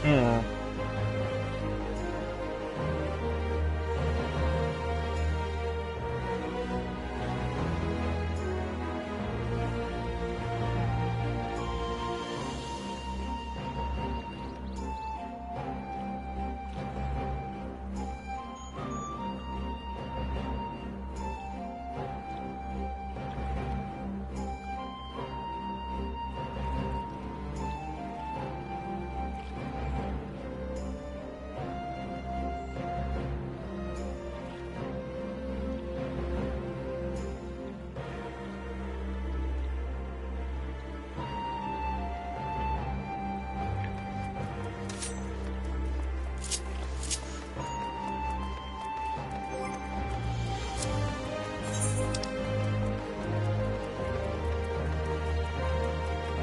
Hmm.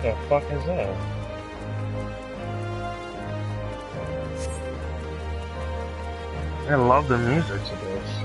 The fuck is that? I love the music to this.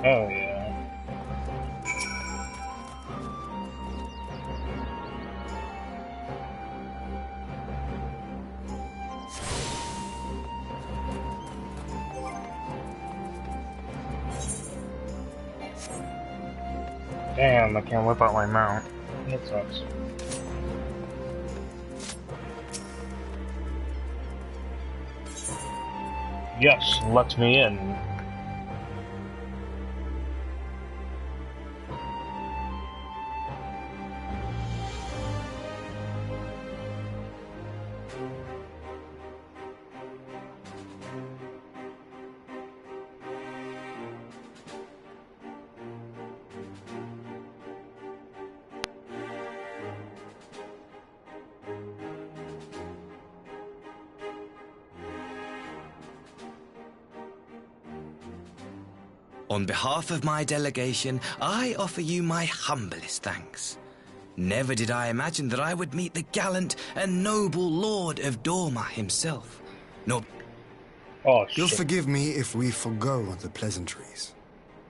Oh yeah. Damn, I can't whip out my mount. That sucks. Yes, let me in. On behalf of my delegation, I offer you my humblest thanks. Never did I imagine that I would meet the gallant and noble Lord of Dorma himself. Nor... Oh, You'll shit. forgive me if we forgo the pleasantries.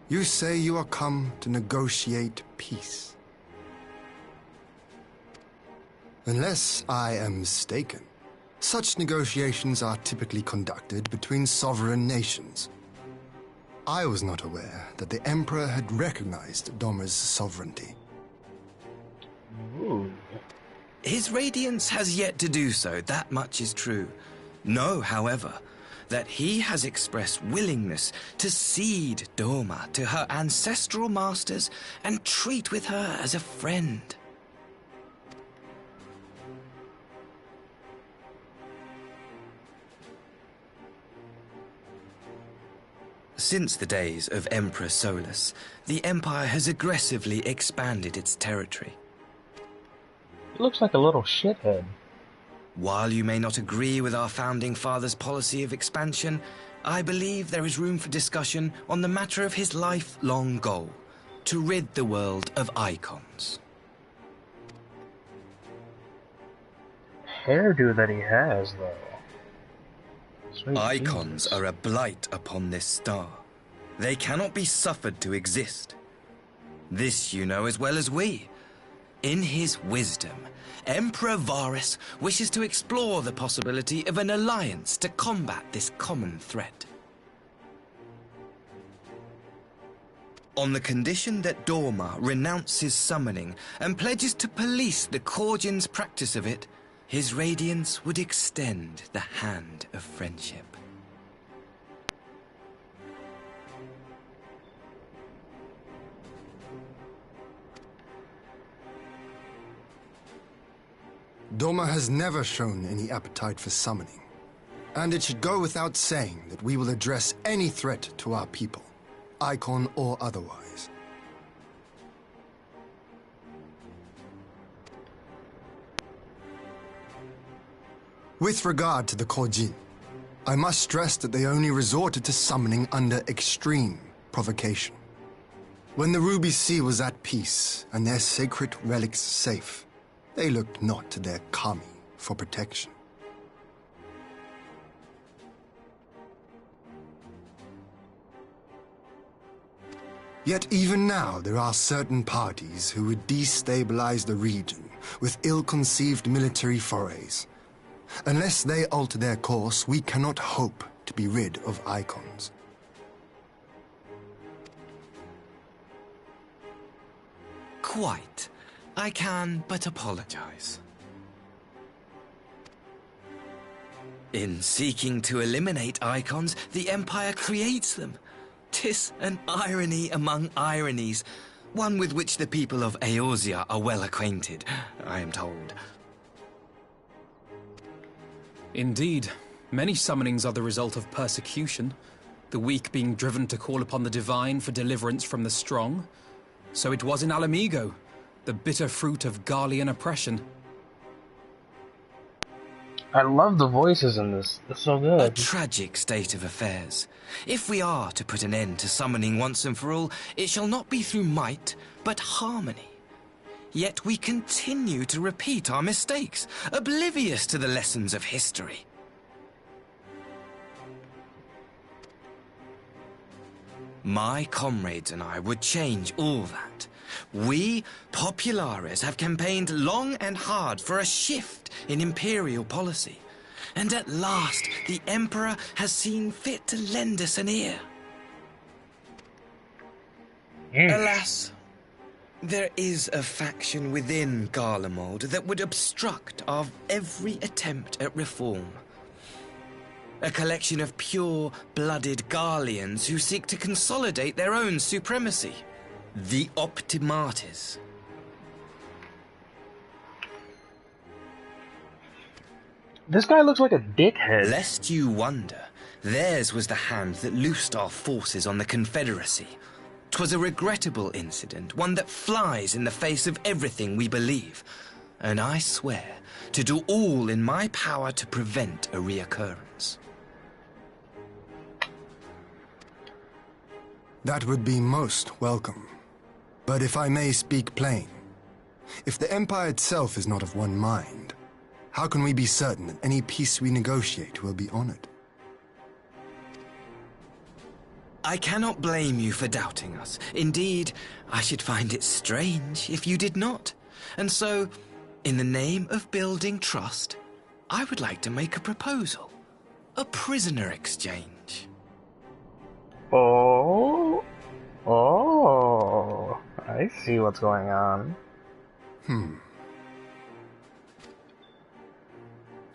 You say you are come to negotiate peace. Unless I am mistaken, such negotiations are typically conducted between sovereign nations. I was not aware that the Emperor had recognized Dorma's sovereignty. Ooh. His Radiance has yet to do so, that much is true. Know, however, that he has expressed willingness to cede Dorma to her ancestral masters and treat with her as a friend. Since the days of Emperor Solus, the Empire has aggressively expanded its territory. He looks like a little shithead. While you may not agree with our founding father's policy of expansion, I believe there is room for discussion on the matter of his lifelong goal, to rid the world of icons. Hairdo that he has, though. Sweet Icons Jesus. are a blight upon this star. They cannot be suffered to exist. This you know as well as we. In his wisdom, Emperor Varus wishes to explore the possibility of an alliance to combat this common threat. On the condition that Dorma renounces summoning and pledges to police the Korgians' practice of it, his radiance would extend the hand of friendship. Dorma has never shown any appetite for summoning, and it should go without saying that we will address any threat to our people, icon or otherwise. With regard to the Korjin, I must stress that they only resorted to summoning under extreme provocation. When the Ruby Sea was at peace and their sacred relics safe, they looked not to their kami for protection. Yet even now there are certain parties who would destabilize the region with ill-conceived military forays. Unless they alter their course, we cannot hope to be rid of icons. Quite. I can but apologize. In seeking to eliminate icons, the Empire creates them. 'Tis an irony among ironies, one with which the people of Eorzea are well acquainted, I am told. Indeed, many summonings are the result of persecution, the weak being driven to call upon the divine for deliverance from the strong. So it was in Alamigo, the bitter fruit of Garlean oppression. I love the voices in this. It's so good. A tragic state of affairs. If we are to put an end to summoning once and for all, it shall not be through might, but harmony. Yet we continue to repeat our mistakes, oblivious to the lessons of history. My comrades and I would change all that. We, Populares, have campaigned long and hard for a shift in imperial policy. And at last, the Emperor has seen fit to lend us an ear. Alas, there is a faction within Garlemald that would obstruct our every attempt at reform. A collection of pure-blooded Garleans who seek to consolidate their own supremacy. The Optimates. This guy looks like a dickhead. Lest you wonder, theirs was the hand that loosed our forces on the Confederacy. 'Twas a regrettable incident, one that flies in the face of everything we believe. And I swear to do all in my power to prevent a reoccurrence. That would be most welcome. But if I may speak plain, if the Empire itself is not of one mind, how can we be certain that any peace we negotiate will be honored? I cannot blame you for doubting us. Indeed, I should find it strange if you did not. And so, in the name of building trust, I would like to make a proposal. A prisoner exchange. Oh, I see what's going on.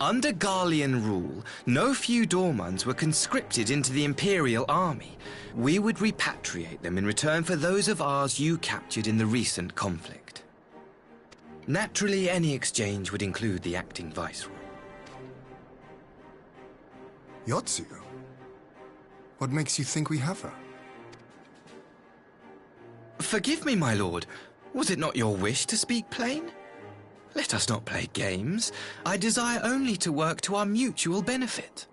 Under Garlean rule, no few Dormans were conscripted into the Imperial Army. We would repatriate them in return for those of ours you captured in the recent conflict. Naturally, any exchange would include the acting viceroy. Yotsuyo? What makes you think we have her? Forgive me, my lord. Was it not your wish to speak plain? Let us not play games. I desire only to work to our mutual benefit.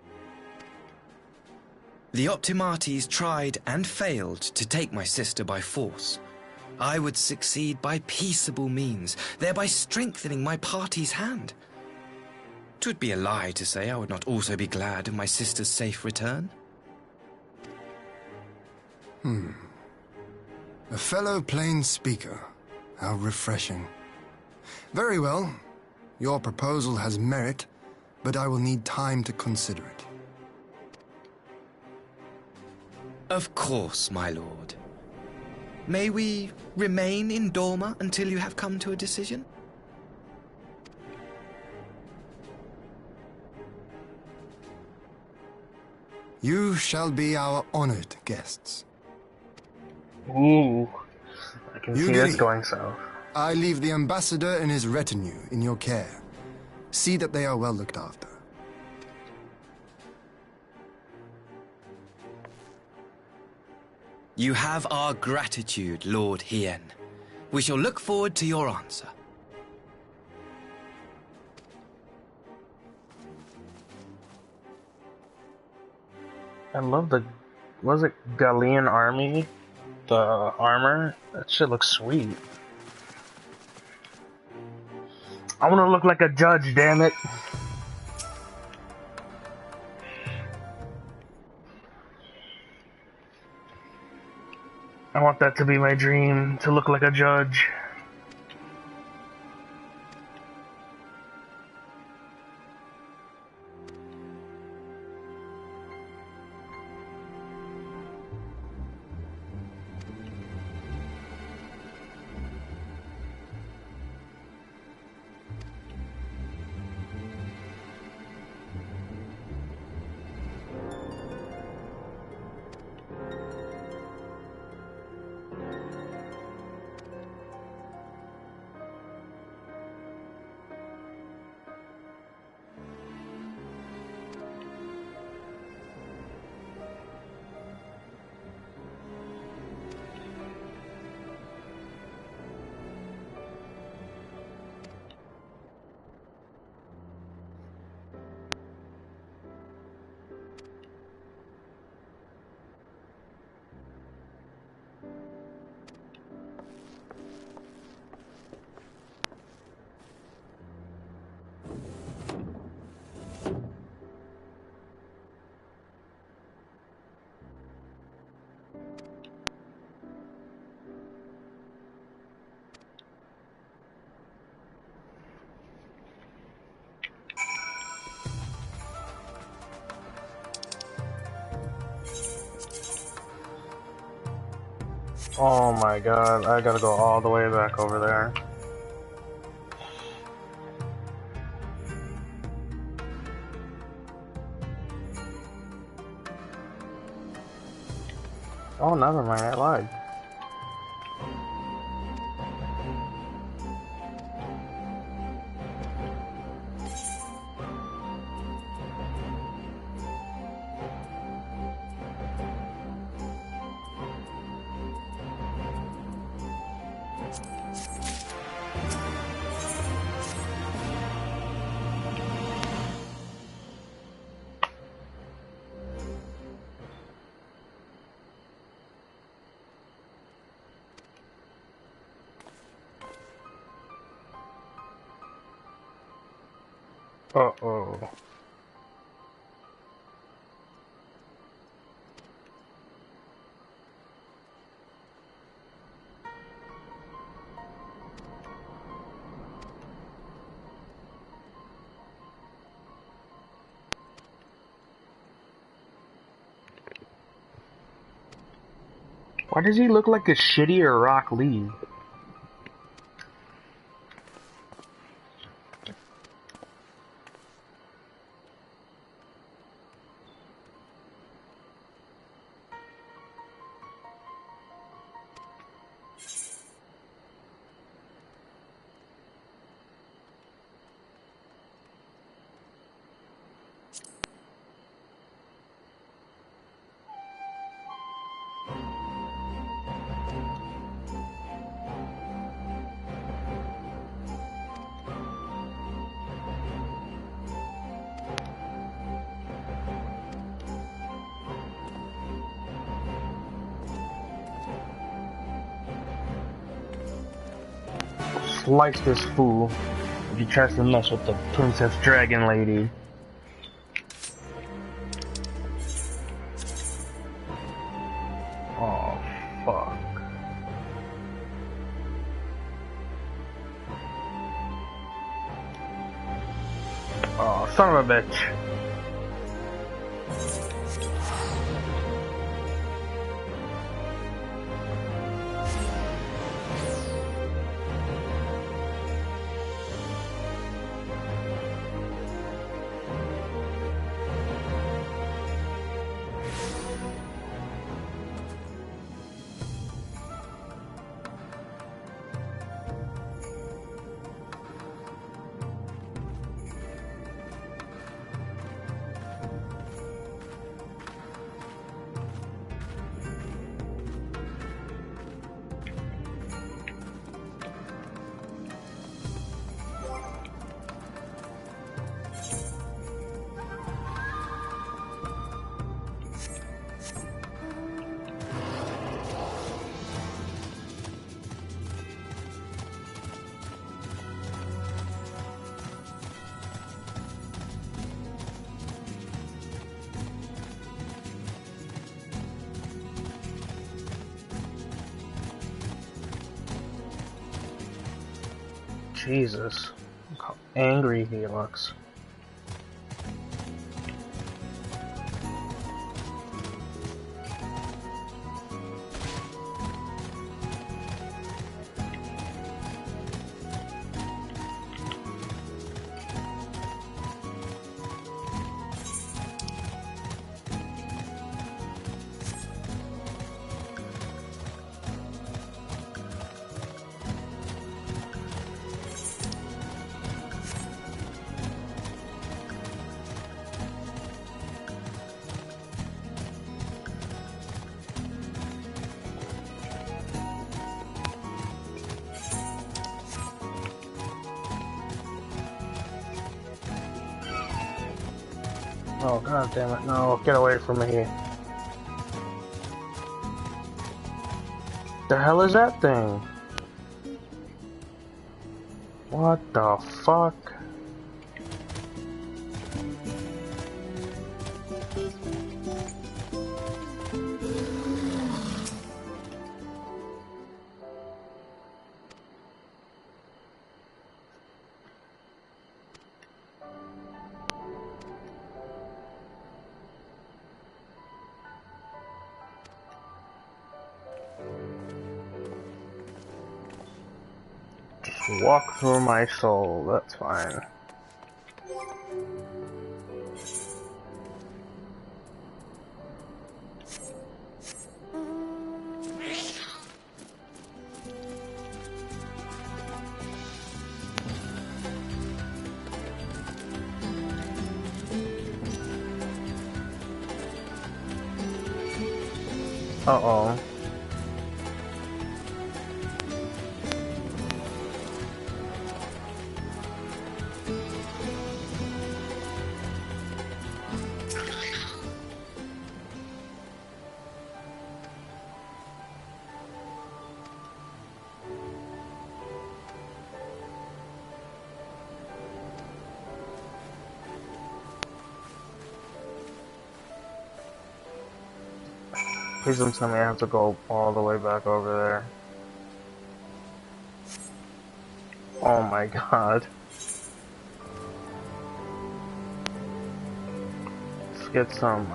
The Optimates tried and failed to take my sister by force. I would succeed by peaceable means, thereby strengthening my party's hand. 'Twould be a lie to say I would not also be glad of my sister's safe return. A fellow plain speaker. How refreshing. Very well. Your proposal has merit, but I will need time to consider it. Of course, my lord. May we remain in Dorma until you have come to a decision? You shall be our honored guests. Ooh, I can see this Yugiri, going south. I leave the ambassador and his retinue in your care. See that they are well looked after. You have our gratitude, Lord Hien. We shall look forward to your answer. I love the, was it Galilean army? The armor? That shit looks sweet. I want to look like a judge, damn it. I want that to be my dream, to look like a judge. Oh my god, I gotta go all the way back over there. Oh, never mind, I lied. Uh-oh. Why does he look like a shittier Rock Lee? Slice this fool if he tries to mess with the Princess Dragon Lady. Oh, fuck. Oh, son of a bitch. Jesus. Look how angry he looks. Oh, god damn it, no, get away from me. The hell is that thing? What the fuck? Walk through my soul, that's fine. Uh-oh. Please don't tell me I have to go all the way back over there. Oh my god. Let's get some,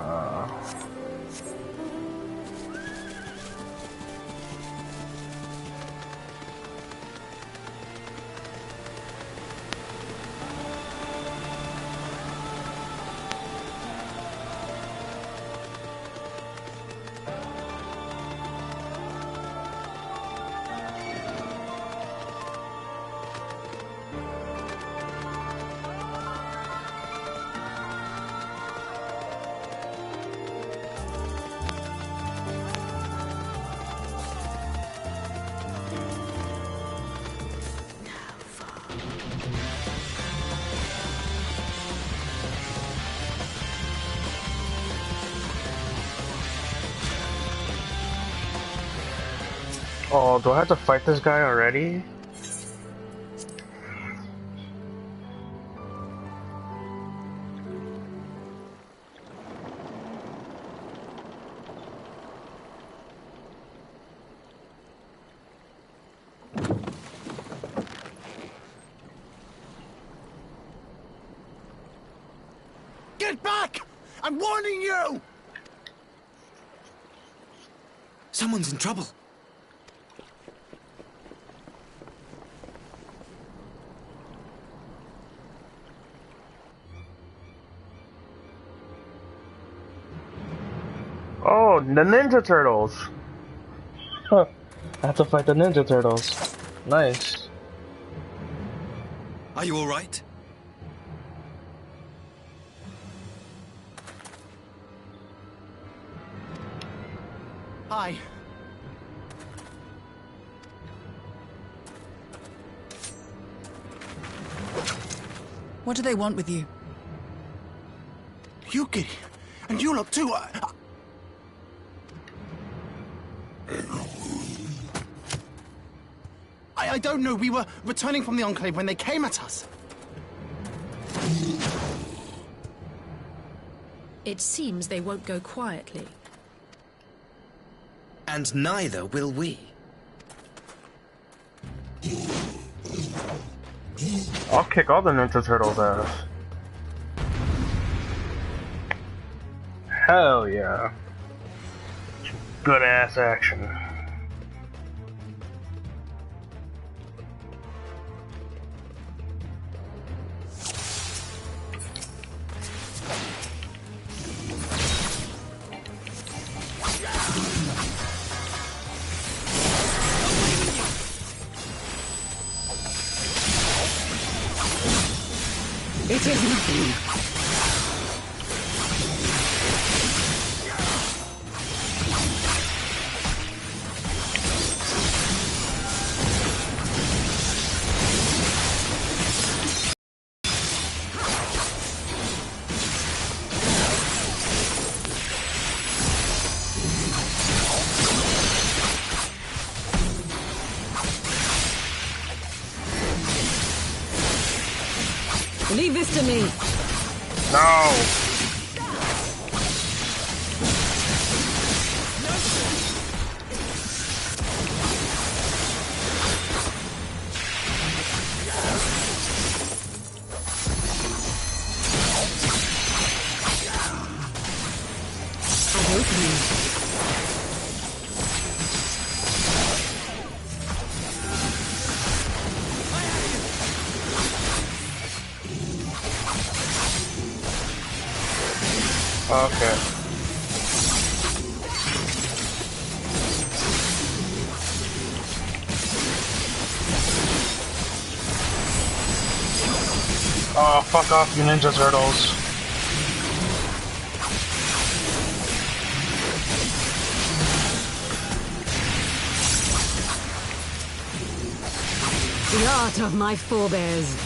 oh, do I have to fight this guy already? Get back! I'm warning you! Someone's in trouble. Oh, the Ninja Turtles! Huh. I have to fight the Ninja Turtles. Nice. Are you all right? Hi. What do they want with you? Yuki, and you lot too. I don't know. We were returning from the Enclave when they came at us. It seems they won't go quietly. And neither will we. I'll kick all the Ninja Turtles' ass. Hell yeah. Good ass action. It is nothing. Leave this to me. No! I hope you. Okay. Oh, fuck off, you Ninja Turtles. The art of my forebears.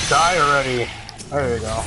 Die already. There you go.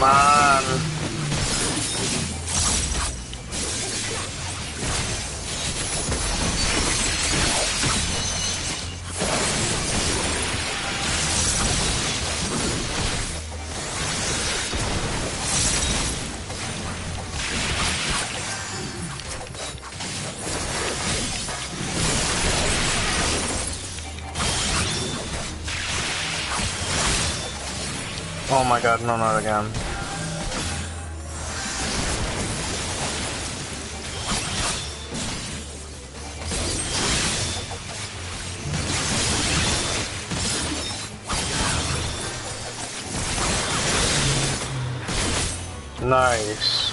on. Oh my god, no, not again. Nice.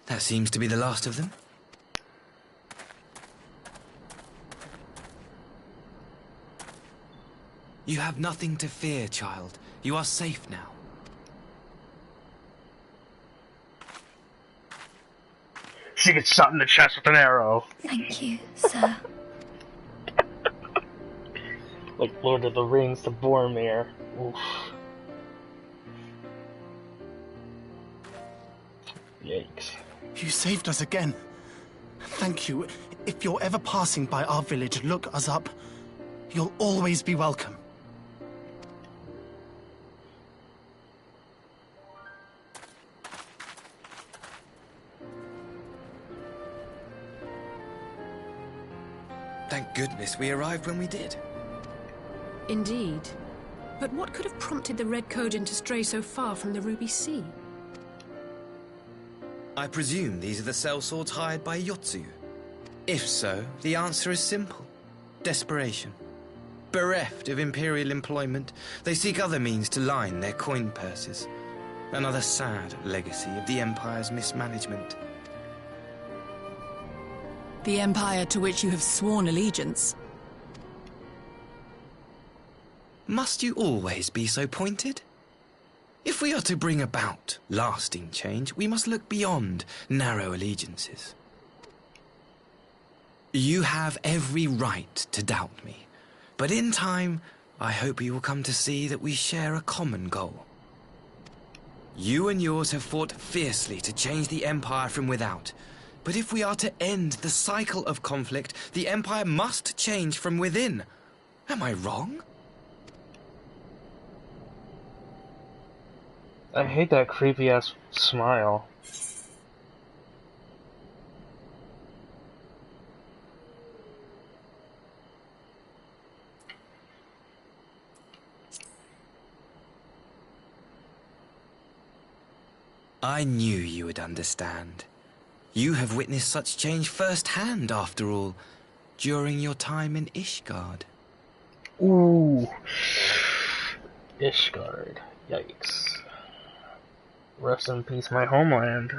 That seems to be the last of them. You have nothing to fear, child. You are safe now. She gets shot in the chest with an arrow. Thank you, sir. Like Lord of the Rings to Boromir. Oof. Yikes. You saved us again. Thank you. If you're ever passing by our village, look us up. You'll always be welcome. Thank goodness we arrived when we did. Indeed. But what could have prompted the Red Kojin to stray so far from the Ruby Sea? I presume these are the sellswords hired by Yotsu. If so, the answer is simple. Desperation. Bereft of imperial employment, they seek other means to line their coin purses. Another sad legacy of the Empire's mismanagement. The Empire to which you have sworn allegiance. Must you always be so pointed? If we are to bring about lasting change, we must look beyond narrow allegiances. You have every right to doubt me, but in time, I hope you will come to see that we share a common goal. You and yours have fought fiercely to change the Empire from without, but if we are to end the cycle of conflict, the Empire must change from within. Am I wrong? I hate that creepy ass smile. I knew you would understand. You have witnessed such change firsthand, after all, during your time in Ishgard. Ooh. Ishgard. Yikes. Rest in peace, my homeland.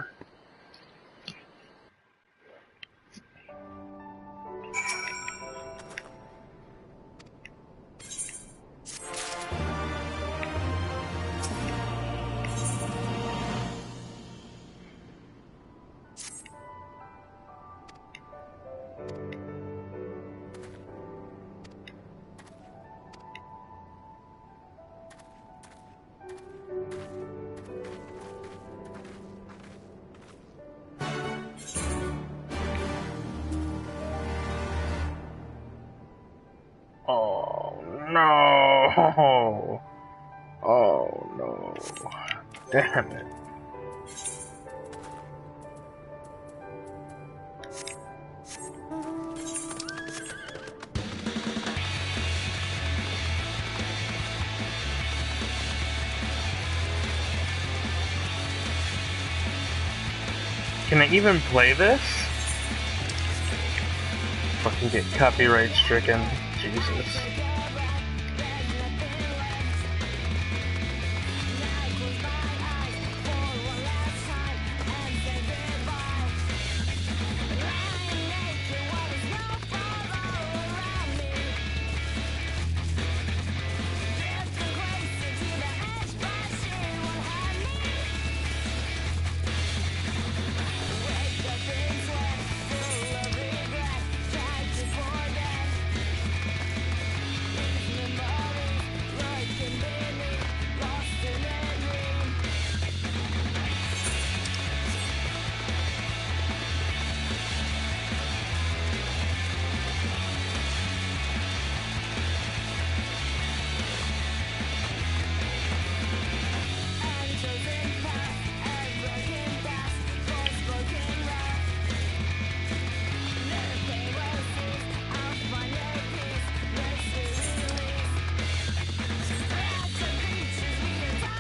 Oh no! Oh no! Damn it! Can I even play this? Fucking get copyright stricken. Jesus.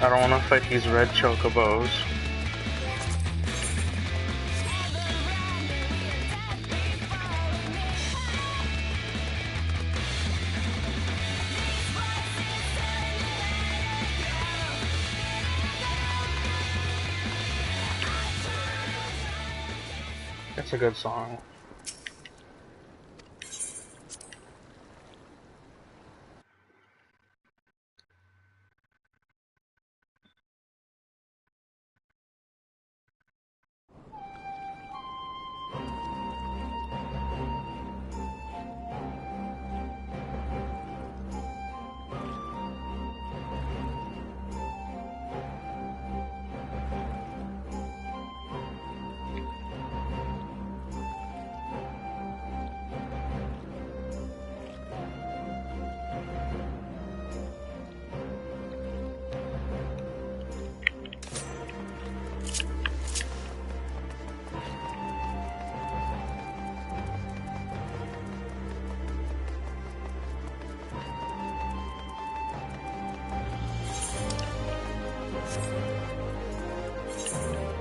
I don't want to fight these red chocobos. It's a good song.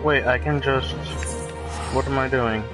Wait, I can just... What am I doing?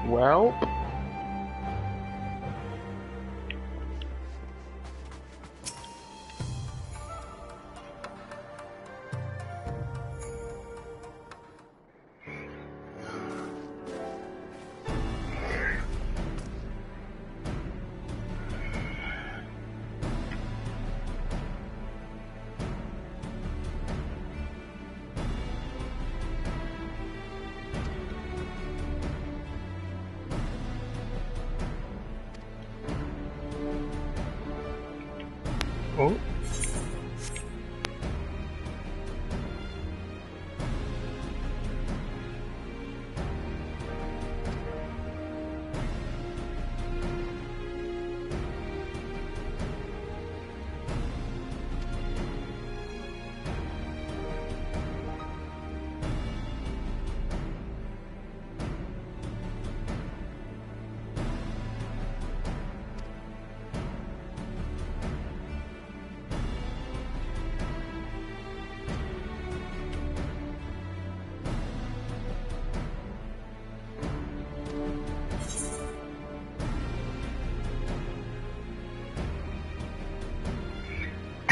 Well... Oh.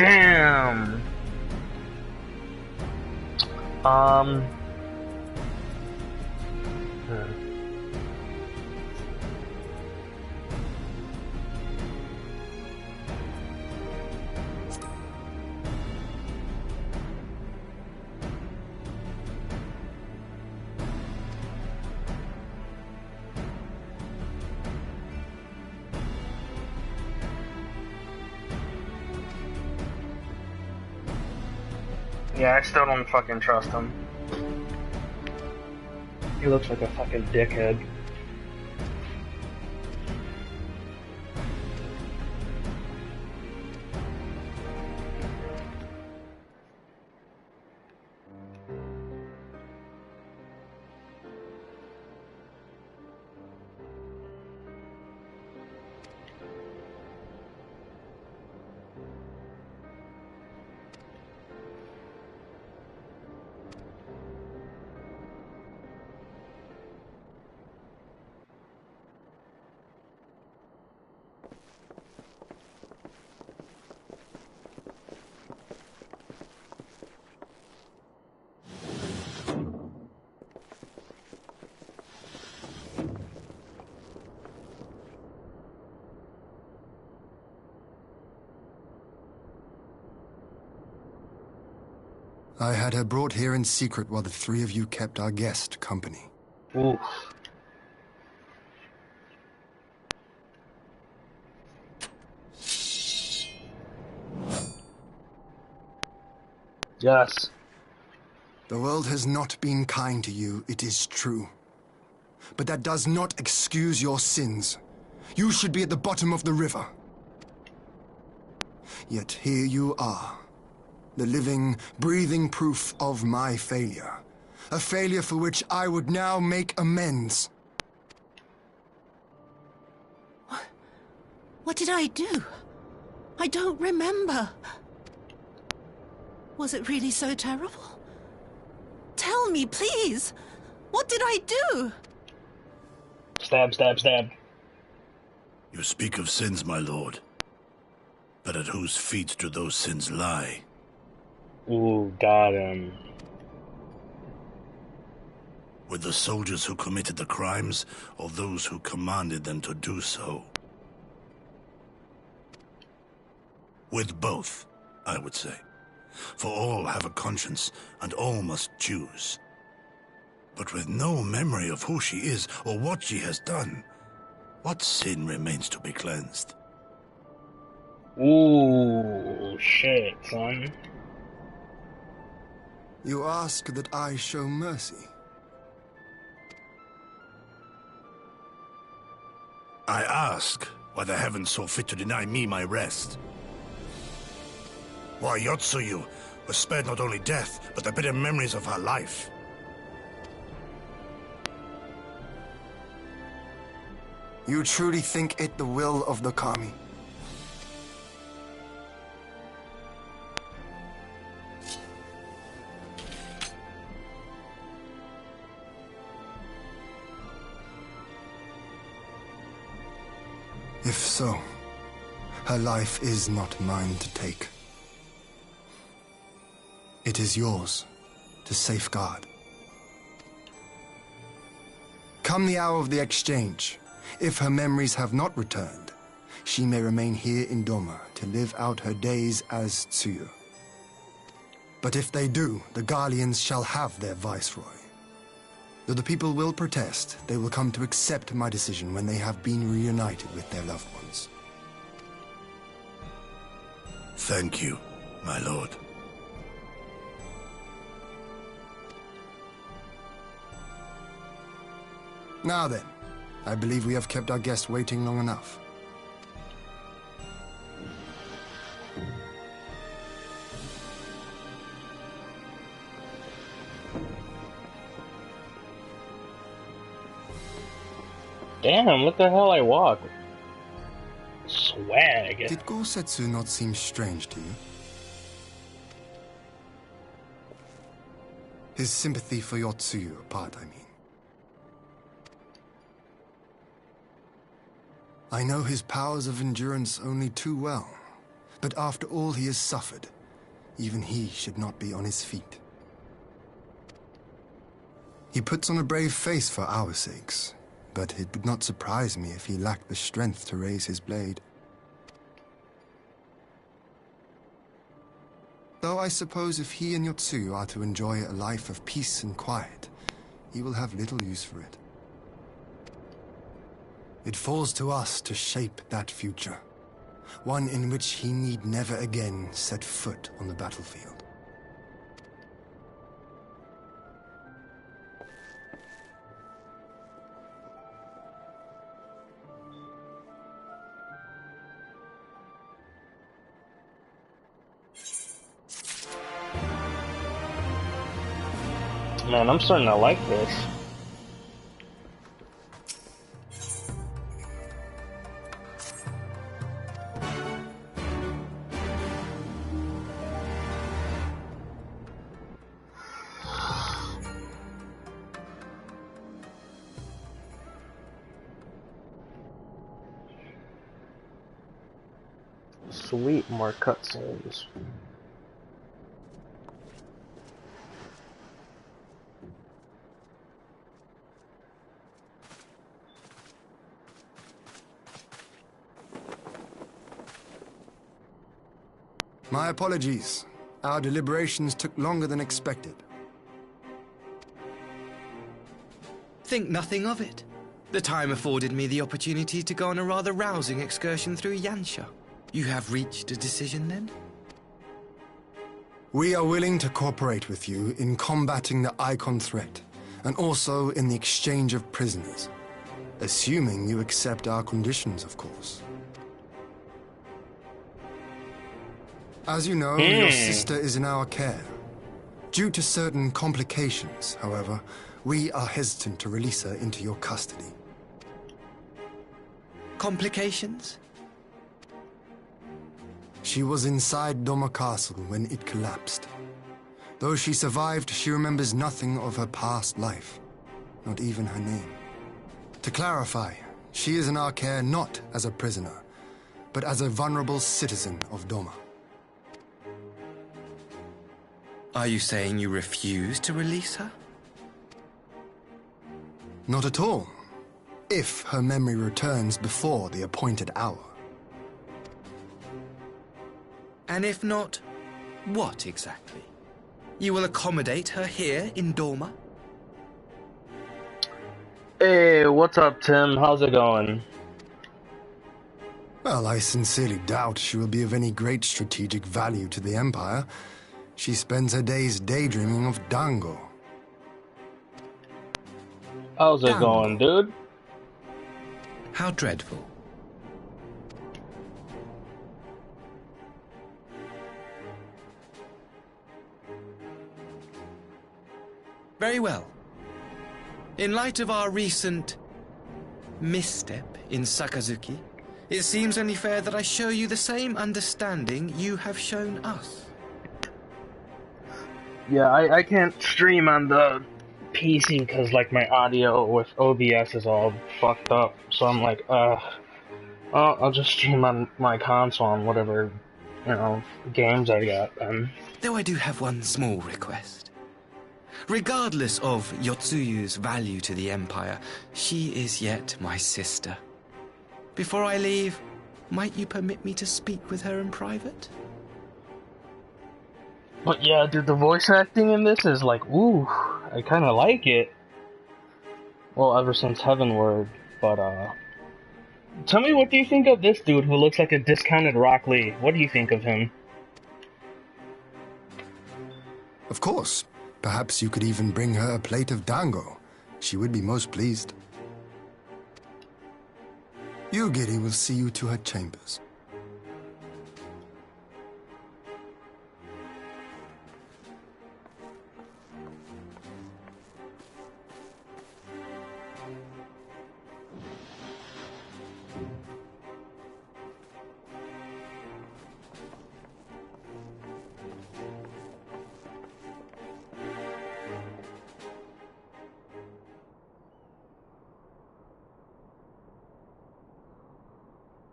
Damn! Hmm. Yeah, I still don't fucking trust him. He looks like a fucking dickhead. I had her brought here in secret while the three of you kept our guest company. Oof. Yes. The world has not been kind to you, it is true. But that does not excuse your sins. You should be at the bottom of the river. Yet here you are, the living, breathing proof of my failure. A failure for which I would now make amends. What did I do? I don't remember. Was it really so terrible? Tell me, please. What did I do? Stab, stab, stab. You speak of sins, my lord. But at whose feet do those sins lie? Ooh, got him. With the soldiers who committed the crimes, or those who commanded them to do so? With both, I would say. For all have a conscience, and all must choose. But with no memory of who she is, or what she has done, what sin remains to be cleansed? Ooh, shit, son. You ask that I show mercy. I ask why the heavens saw fit to deny me my rest. Why Yotsuyu was spared not only death, but the bitter memories of her life. You truly think it the will of the Kami? If so, her life is not mine to take. It is yours to safeguard. Come the hour of the exchange, if her memories have not returned, she may remain here in Doma to live out her days as Tsuyu. But if they do, the Guardians shall have their viceroy. Though the people will protest, they will come to accept my decision when they have been reunited with their loved ones. Thank you, my lord. Now then, I believe we have kept our guest waiting long enough. Damn, look the hell I walk. Swag. Did Gosetsu not seem strange to you? His sympathy for Yotsuyu apart, I mean. I know his powers of endurance only too well, but after all he has suffered, even he should not be on his feet. He puts on a brave face for our sakes, but it would not surprise me if he lacked the strength to raise his blade. Though I suppose if he and Yotsuyu are to enjoy a life of peace and quiet, he will have little use for it. It falls to us to shape that future, one in which he need never again set foot on the battlefield. Man, I'm starting to like this. Sweet, more cutscenes. My apologies. Our deliberations took longer than expected. Think nothing of it. The time afforded me the opportunity to go on a rather rousing excursion through Yansha. You have reached a decision, then? We are willing to cooperate with you in combating the Icon threat, and also in the exchange of prisoners. Assuming you accept our conditions, of course. As you know, your sister is in our care. Due to certain complications, however, we are hesitant to release her into your custody. Complications? She was inside Doma Castle when it collapsed. Though she survived, she remembers nothing of her past life, not even her name. To clarify, she is in our care not as a prisoner, but as a vulnerable citizen of Doma. Are you saying you refuse to release her? Not at all. If her memory returns before the appointed hour. And if not, what exactly? You will accommodate her here in Doma? Hey, what's up, Tim? How's it going? Well, I sincerely doubt she will be of any great strategic value to the Empire. She spends her days daydreaming of Dango. How's it Dango. going, dude? How dreadful. Very well. In light of our recent misstep in Sakazuki, it seems only fair that I show you the same understanding you have shown us. Yeah, I can't stream on the PC because, like, my audio with OBS is all fucked up. So I'm like, I'll just stream on my console on whatever, games I got. Though I do have one small request. Regardless of Yotsuyu's value to the Empire, she is yet my sister. Before I leave, might you permit me to speak with her in private? But yeah, dude, the voice acting in this is like, ooh, I kind of like it. Well, ever since Heavenward, but tell me, what do you think of this dude who looks like a discounted Rock Lee? What do you think of him? Of course. Perhaps you could even bring her a plate of dango. She would be most pleased. Yugiri will see you to her chambers.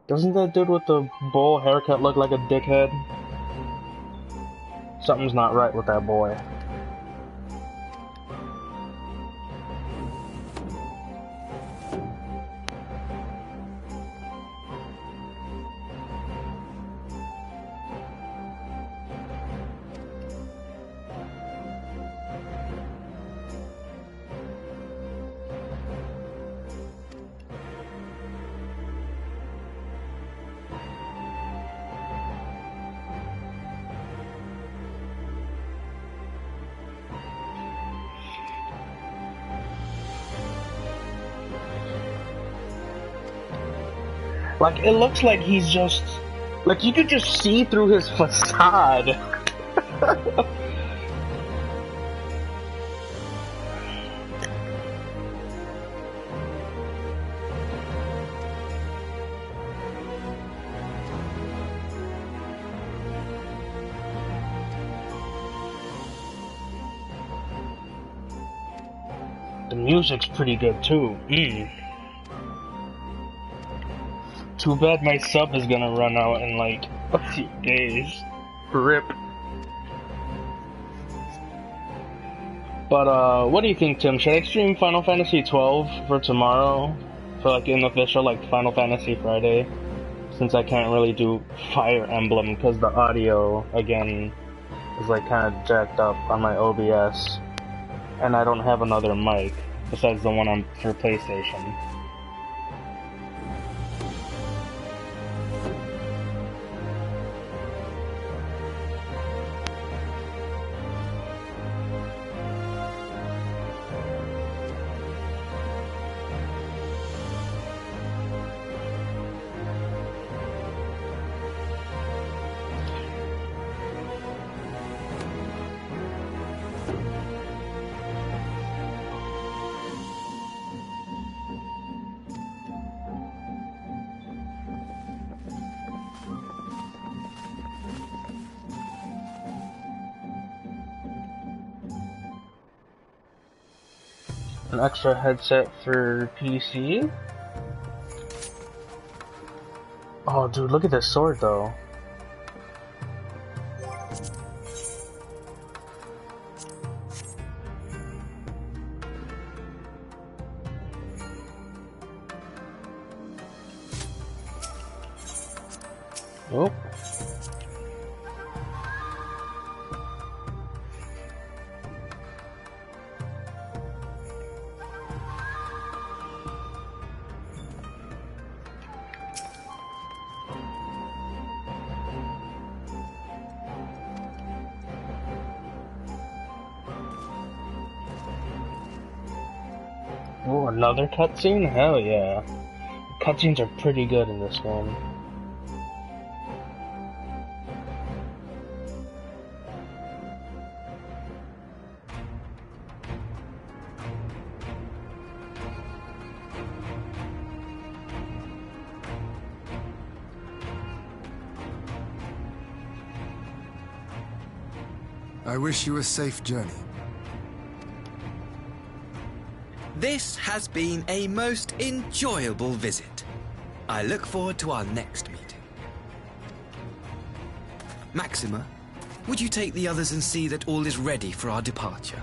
Doesn't that dude with the bowl haircut look like a dickhead? Something's not right with that boy. Like, it looks like he's just... Like, you could just see through his facade. The music's pretty good, too. Too bad my sub is gonna run out in like a few days. RIP. But what do you think, Tim? Should I stream Final Fantasy XII for tomorrow? For like an official like Final Fantasy Friday? Since I can't really do Fire Emblem because the audio, again, is like kind of jacked up on my OBS, and I don't have another mic besides the one on for PlayStation. An extra headset for PC. Oh, dude, look at this sword, though. Oh. Oh, another cutscene? Hell yeah. Cutscenes are pretty good in this one. I wish you a safe journey. This has been a most enjoyable visit. I look forward to our next meeting. Maxima, would you take the others and see that all is ready for our departure?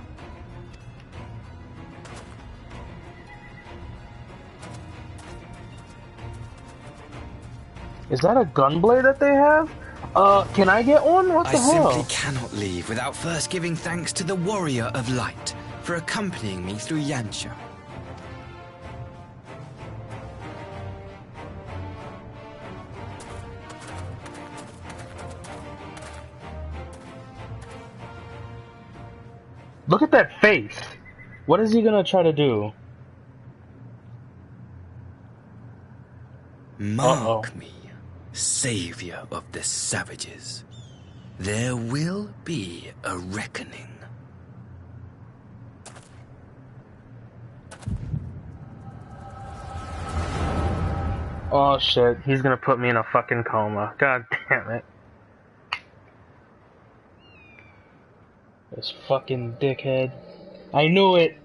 Is that a gunblade that they have? Can I get one? What the hell? I simply cannot leave without first giving thanks to the Warrior of Light for accompanying me through Yantia. Look at that face. What is he gonna try to do? Mark me, savior of the savages. There will be a reckoning. Oh shit, he's gonna put me in a fucking coma. God damn it. This fucking dickhead. I knew it!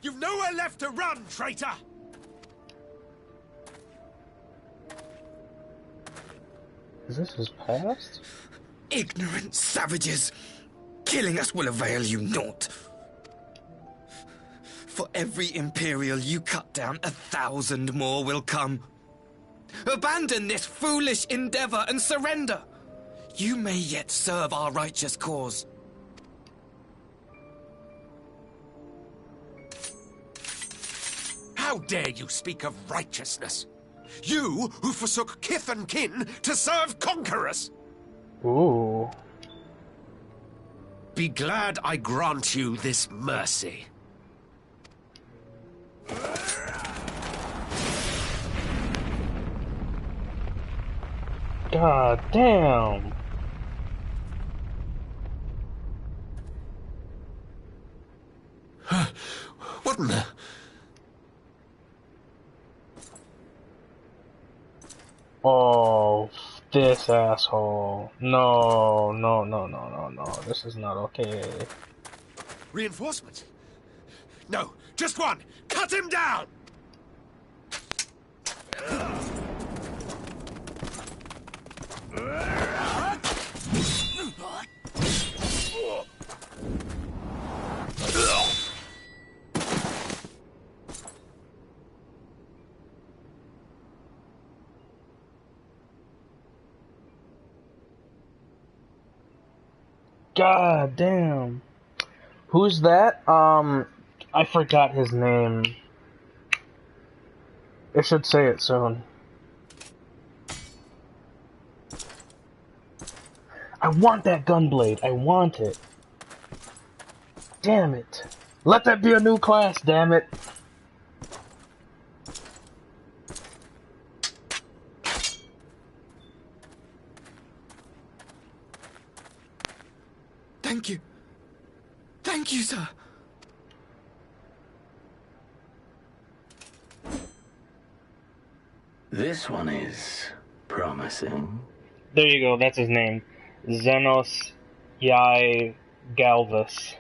You've nowhere left to run, traitor! Is this his past? Ignorant savages! Killing us will avail you naught. For every Imperial you cut down, 1,000 more will come. Abandon this foolish endeavor and surrender. You may yet serve our righteous cause. How dare you speak of righteousness? You who forsook kith and kin to serve conquerors! Ooh. Be glad I grant you this mercy. God damn. What in the... Oh, this asshole. No, no, no, no, no, no. This is not okay. Reinforcements? No, just one! Cut him down! God damn. Who's that? I forgot his name. It should say it soon. I want that gunblade. I want it. Damn it. Let that be a new class, damn it. Thank you. Thank you, sir. This one is promising. There you go, that's his name. Xenos Yai Galvus.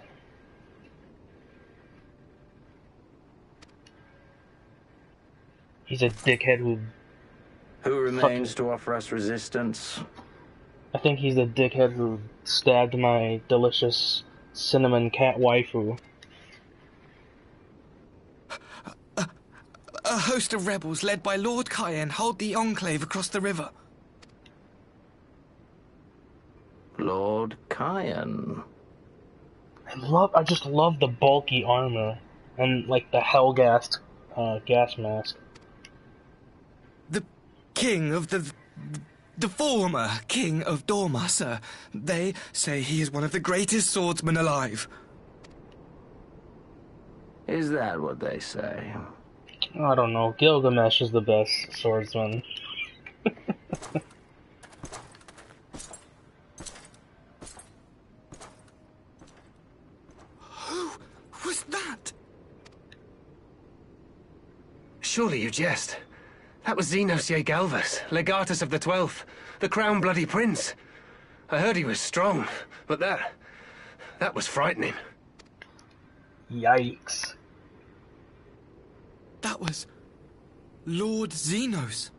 He's a dickhead Who remains to offer us resistance? I think he's the dickhead who stabbed my delicious cinnamon cat waifu. A host of rebels led by Lord Cayenne hold the Enclave across the river. Lord Cayenne. I just love the bulky armor and like the hellgast gas mask. The king of the former king of Dorma, sir. They say he is one of the greatest swordsmen alive. Is that what they say? I don't know. Gilgamesh is the best swordsman. Who was that? Surely you jest. That was Xenos Galvus, legatus of the 12th, the Crown Bloody Prince. I heard he was strong, but that was frightening. Yikes. That was Lord Xenos.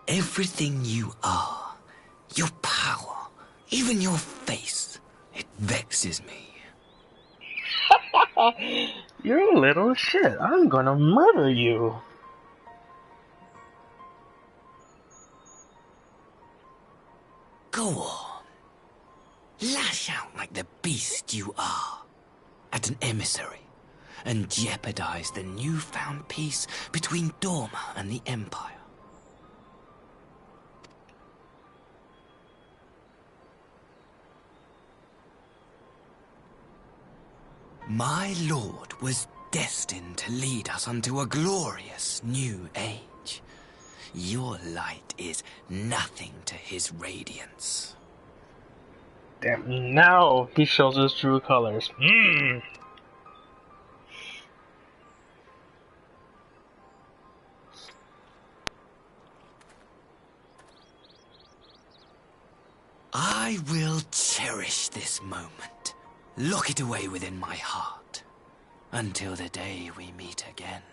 Everything you are, your power, even your face, it vexes me. You're a little shit. I'm gonna murder you. Go on. Lash out like the beast you are at an emissary and jeopardize the newfound peace between Dorma and the Empire. My lord was destined to lead us unto a glorious new age. Your light is nothing to his radiance. Damn, now he shows his true colors. I will cherish this moment. Lock it away within my heart. Until the day we meet again.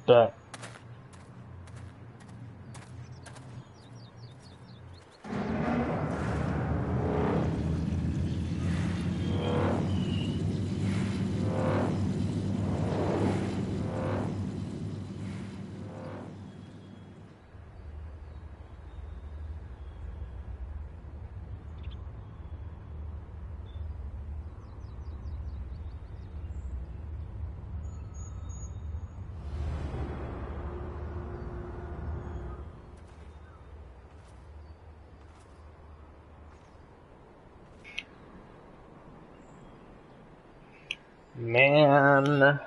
But man,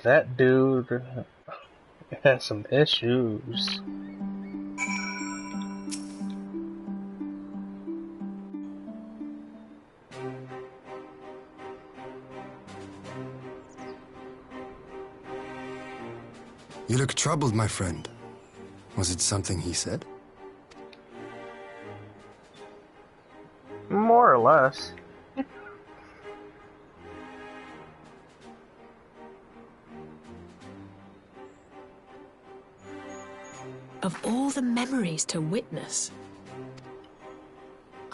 that dude has some issues. You look troubled, my friend. Was it something he said? More or less. Of all the memories to witness,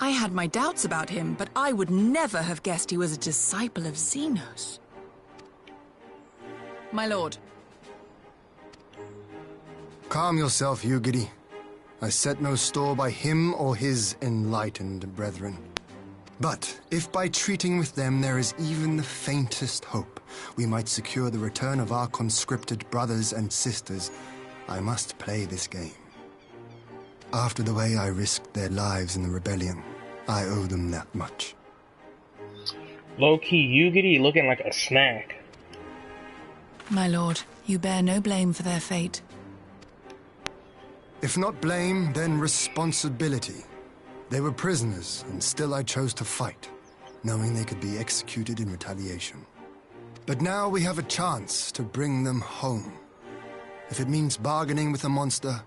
I had my doubts about him, but I would never have guessed he was a disciple of Xenos. My lord. Calm yourself, Ugidi. I set no store by him or his enlightened brethren. But if by treating with them there is even the faintest hope, we might secure the return of our conscripted brothers and sisters, I must play this game. After the way I risked their lives in the rebellion, I owe them that much. Low-key Ugidi looking like a snack. My lord, you bear no blame for their fate. If not blame, then responsibility. They were prisoners, and still I chose to fight, knowing they could be executed in retaliation. But now we have a chance to bring them home. If it means bargaining with a monster,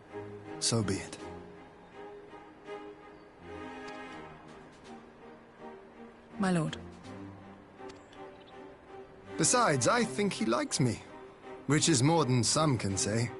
so be it. My lord. Besides, I think he likes me, which is more than some can say.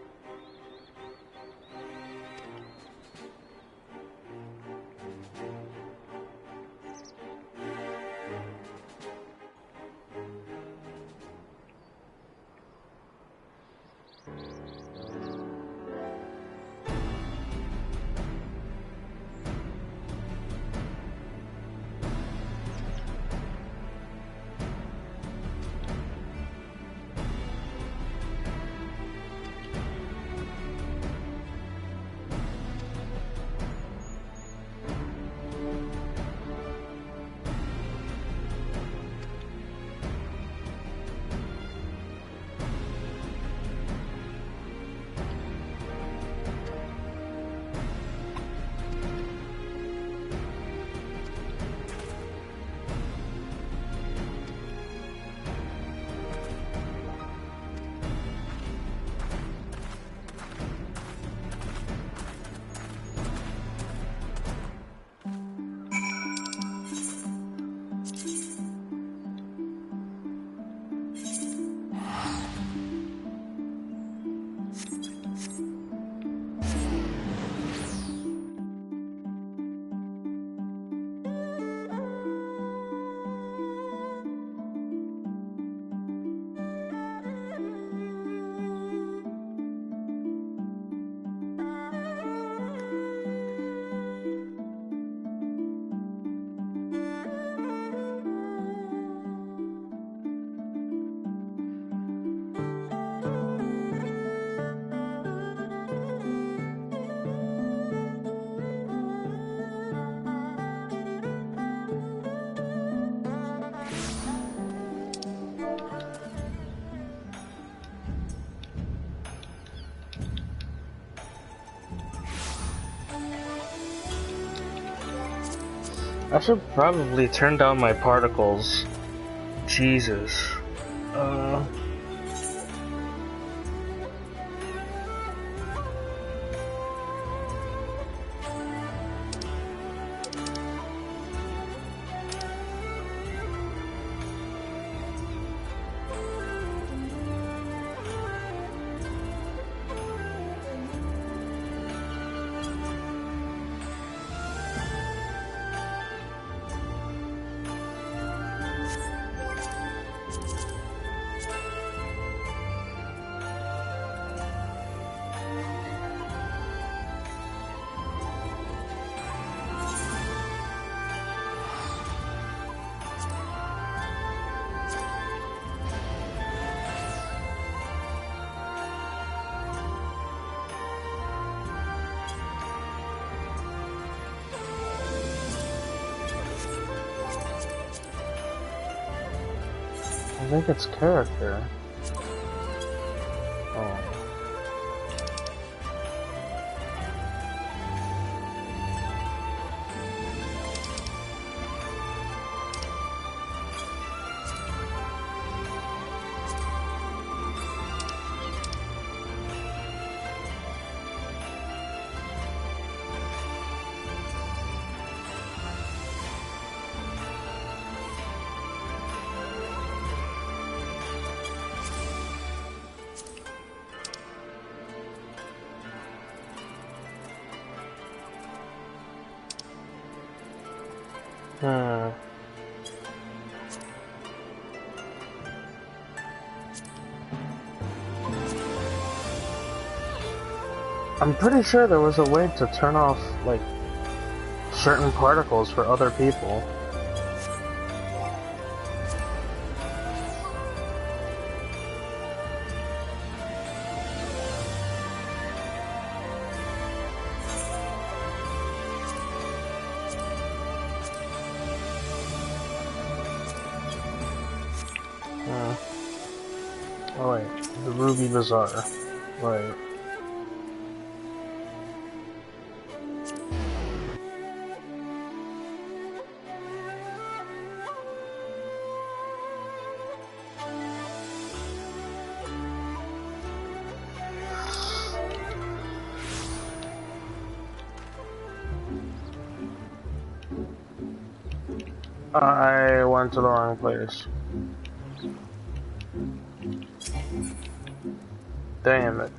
I should probably turn down my particles. Jesus. I think it's character. Oh. I'm pretty sure there was a way to turn off, like, certain particles for other people. Oh wait, the Ruby Bazaar. Right. I went to the wrong place. Damn it.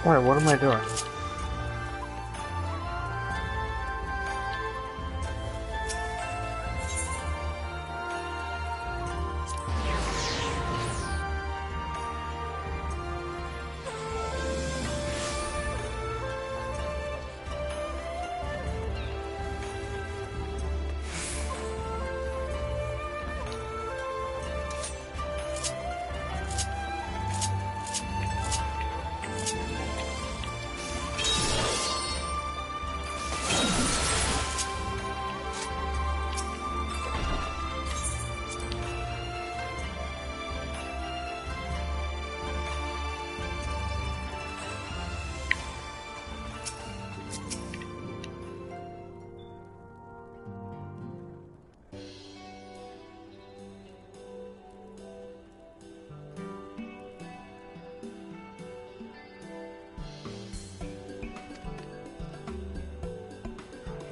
Wait, what am I doing?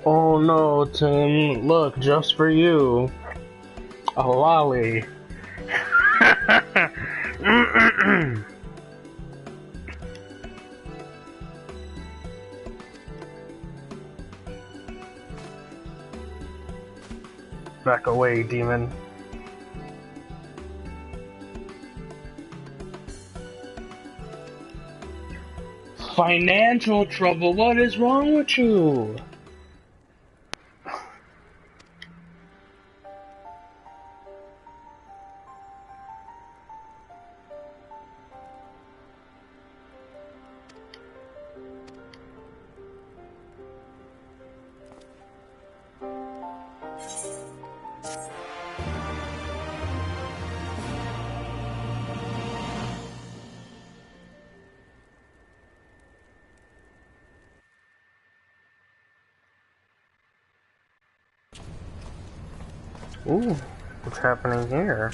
Oh no, Tim, look, just for you. A lolly. Back away, demon. Financial trouble, what is wrong with you? Ooh, what's happening here?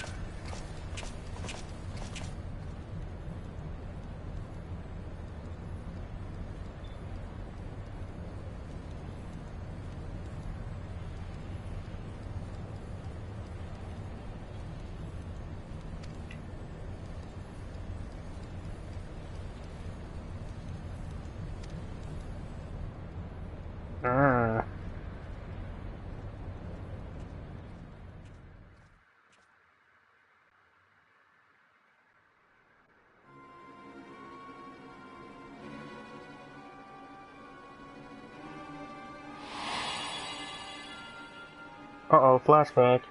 Uh-oh, flashback.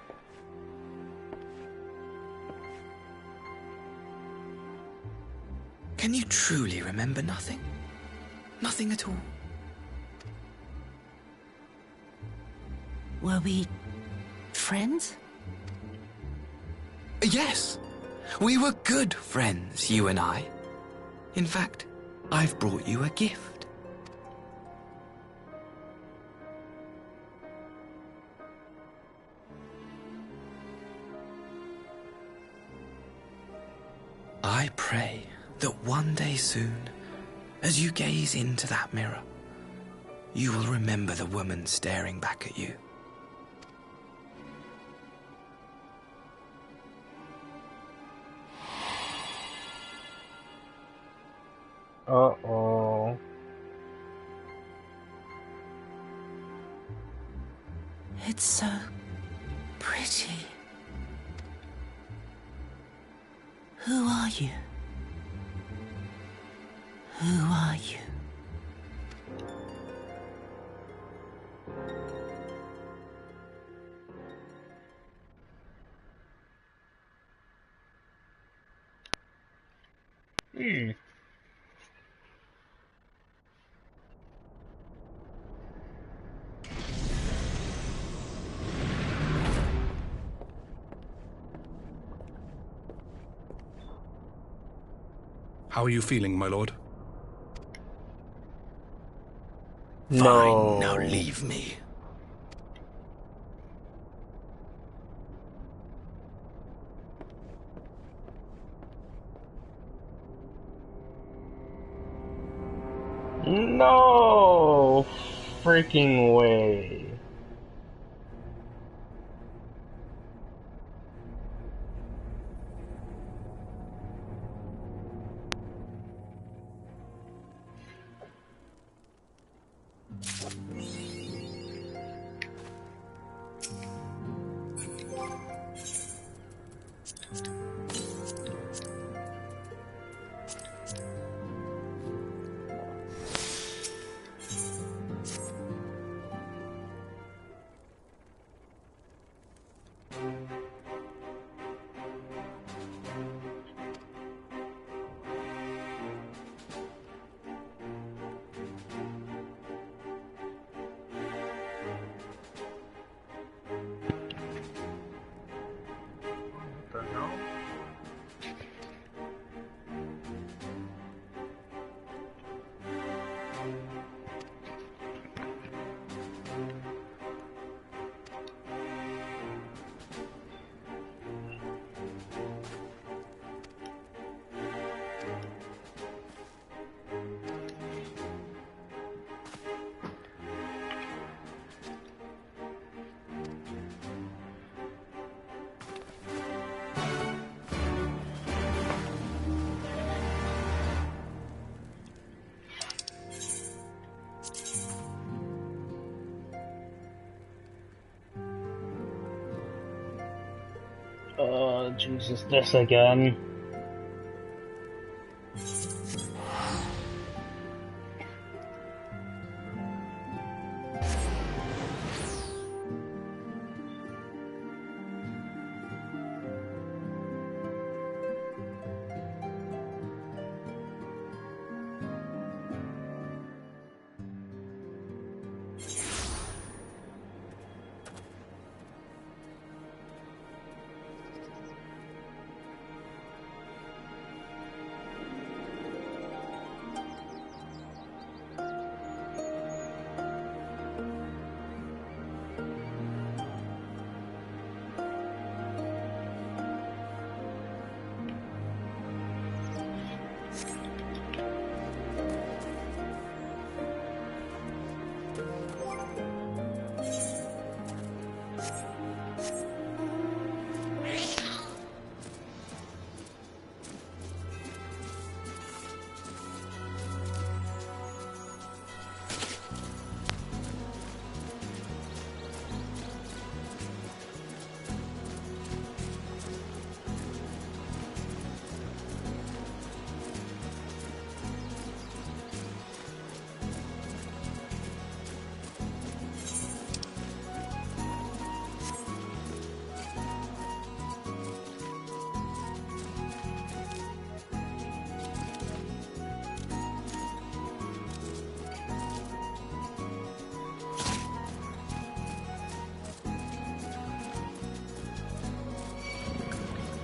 Can you truly remember nothing? Nothing at all? Were we friends? Yes. We were good friends, you and I. In fact, I've brought you a gift. I pray that one day soon, as you gaze into that mirror, you will remember the woman staring back at you. Uh-oh. It's so pretty. Who are you? Who are you? How are you feeling, my lord? No. Fine, now leave me. No freaking way. What the hell? Jesus, this again.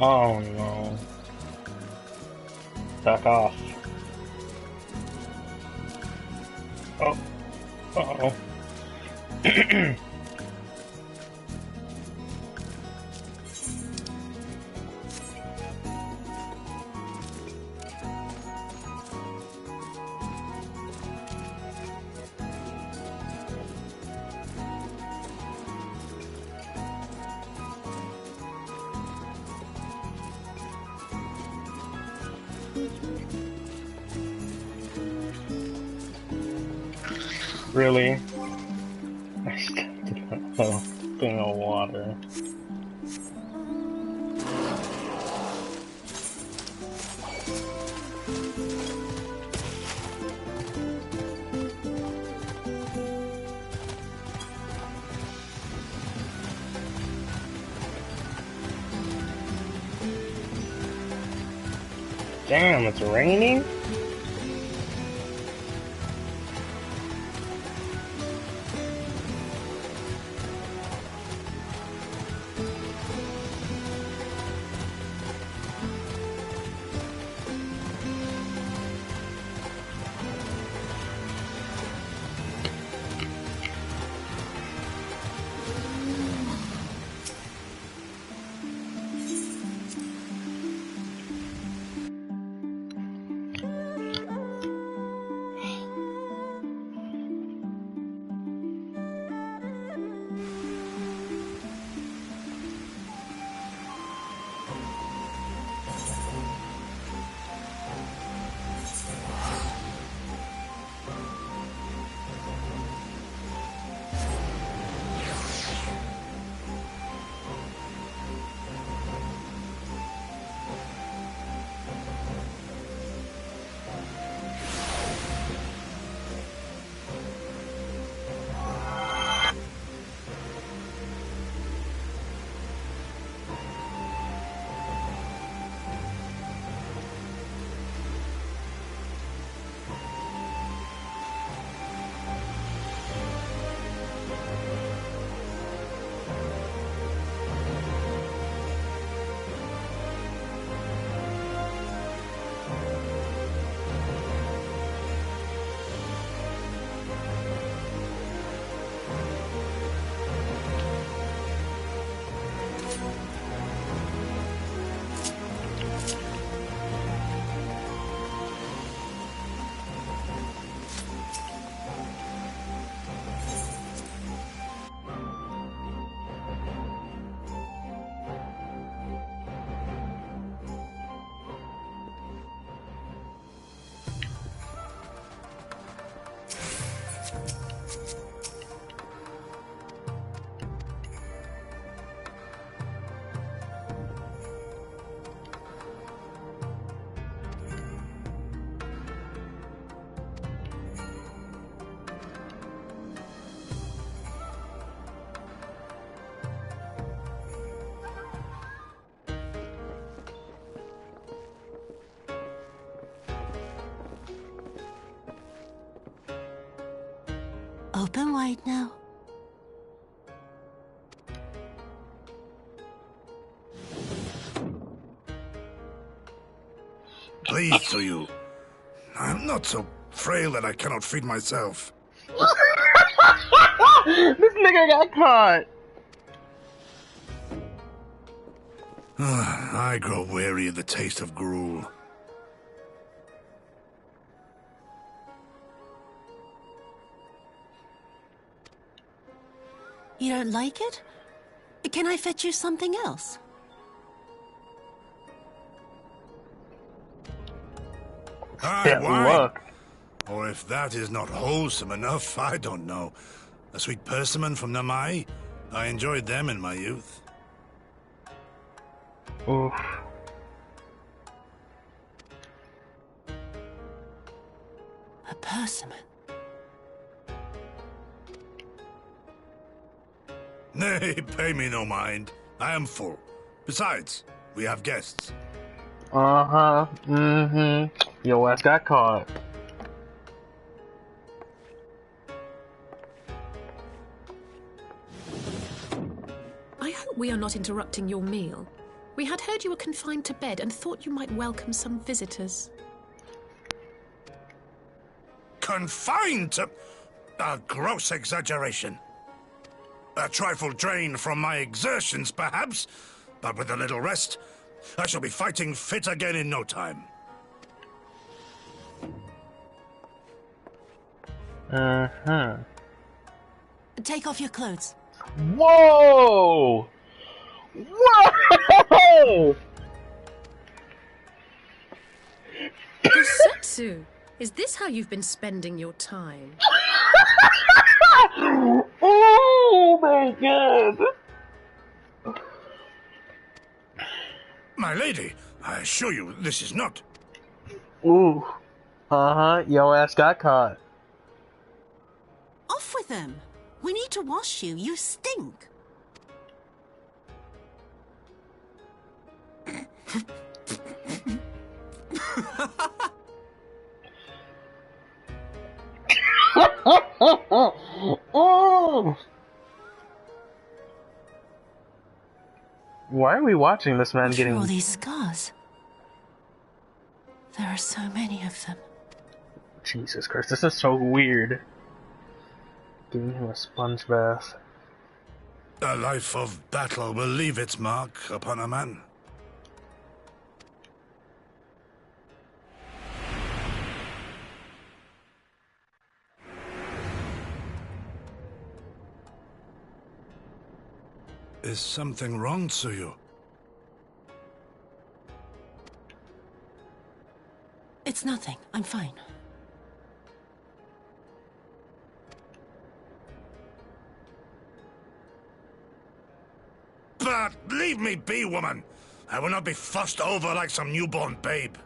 Oh no. Back off. Oh. Uh-oh. Really? I stepped in a thing of water. Damn, it's raining? Open wide now. Please, Soyu. I'm not so frail that I cannot feed myself. This nigga got caught. I grow weary of the taste of gruel. You don't like it? Can I fetch you something else? Wine. Look. Or if that is not wholesome enough, I don't know. A sweet persimmon from Namai? I enjoyed them in my youth. Oof. A persimmon. Nay, pay me no mind. I am full. Besides, we have guests. Uh-huh. Mm-hmm. Your ass got caught. I hope we are not interrupting your meal. We had heard you were confined to bed and thought you might welcome some visitors. Confined to... A gross exaggeration. A trifle drained from my exertions, perhaps, but with a little rest, I shall be fighting fit again in no time. Uh-huh. Take off your clothes. Whoa! Whoa! Kusetsu, is this how you've been spending your time? Oh my god! My lady, I assure you, this is not... Ooh. Uh-huh, yo ass got caught. Off with them. We need to wash you. You stink. Oh! Why are we watching this man getting... all these scars. There are so many of them. Jesus Christ, this is so weird. Giving him a sponge bath. A life of battle will leave its mark upon a man. Is something wrong, Tsuyu? It's nothing. I'm fine. But leave me be, woman. I will not be fussed over like some newborn babe.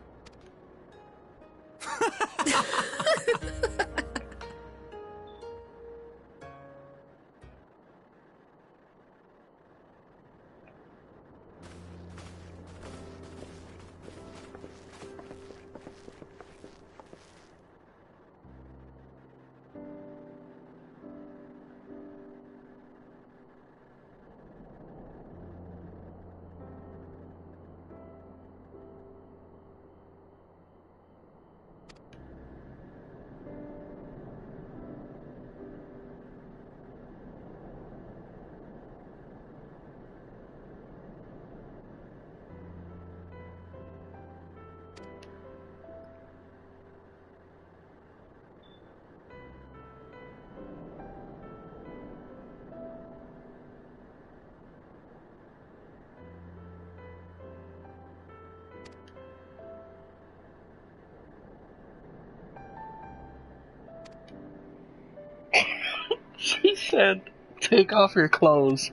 She said, take off your clothes.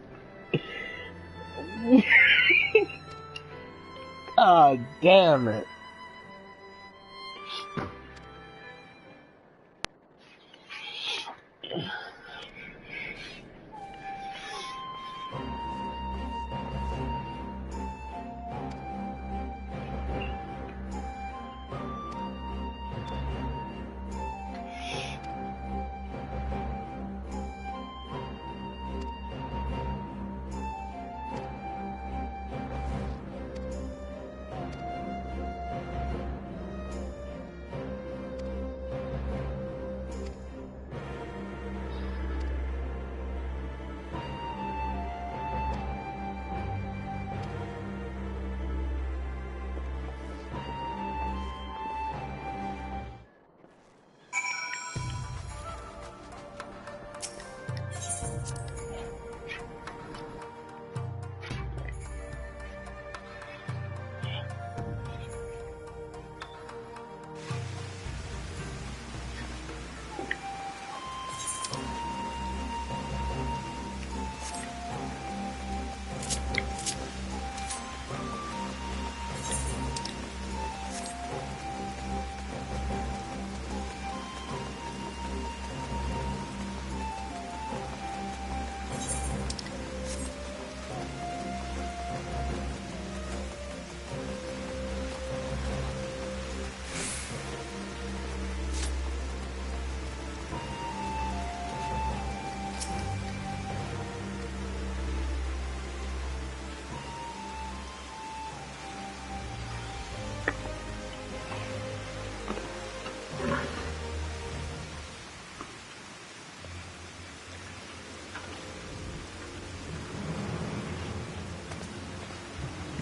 God damn it.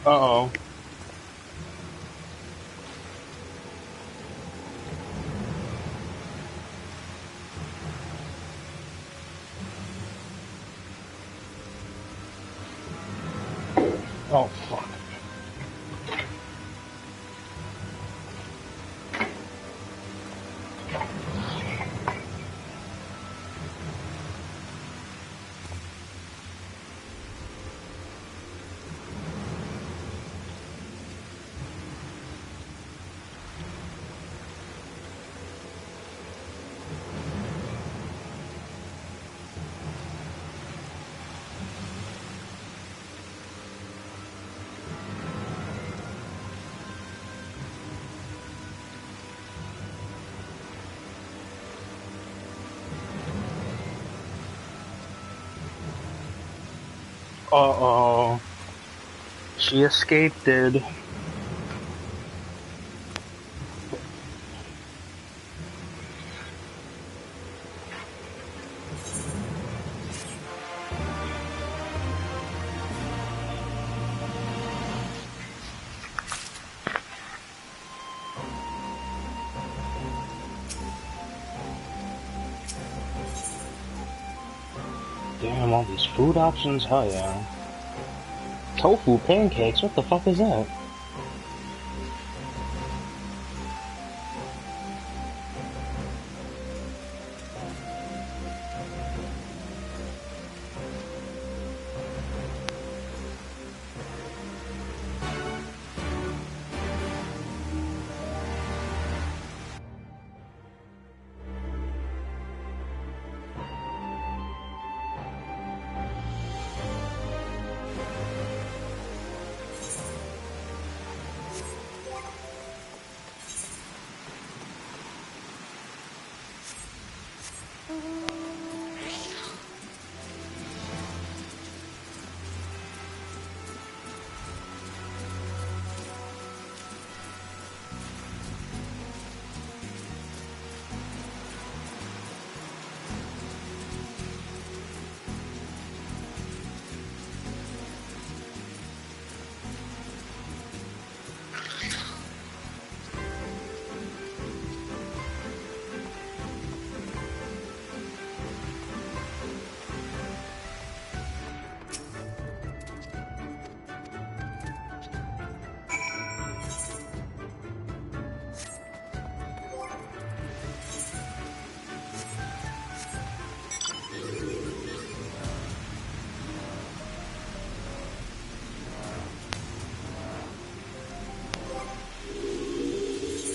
Uh-oh. Oh, fuck. Uh-oh. She escaped it. Damn, all these food options? Hell yeah. Tofu pancakes? What the fuck is that?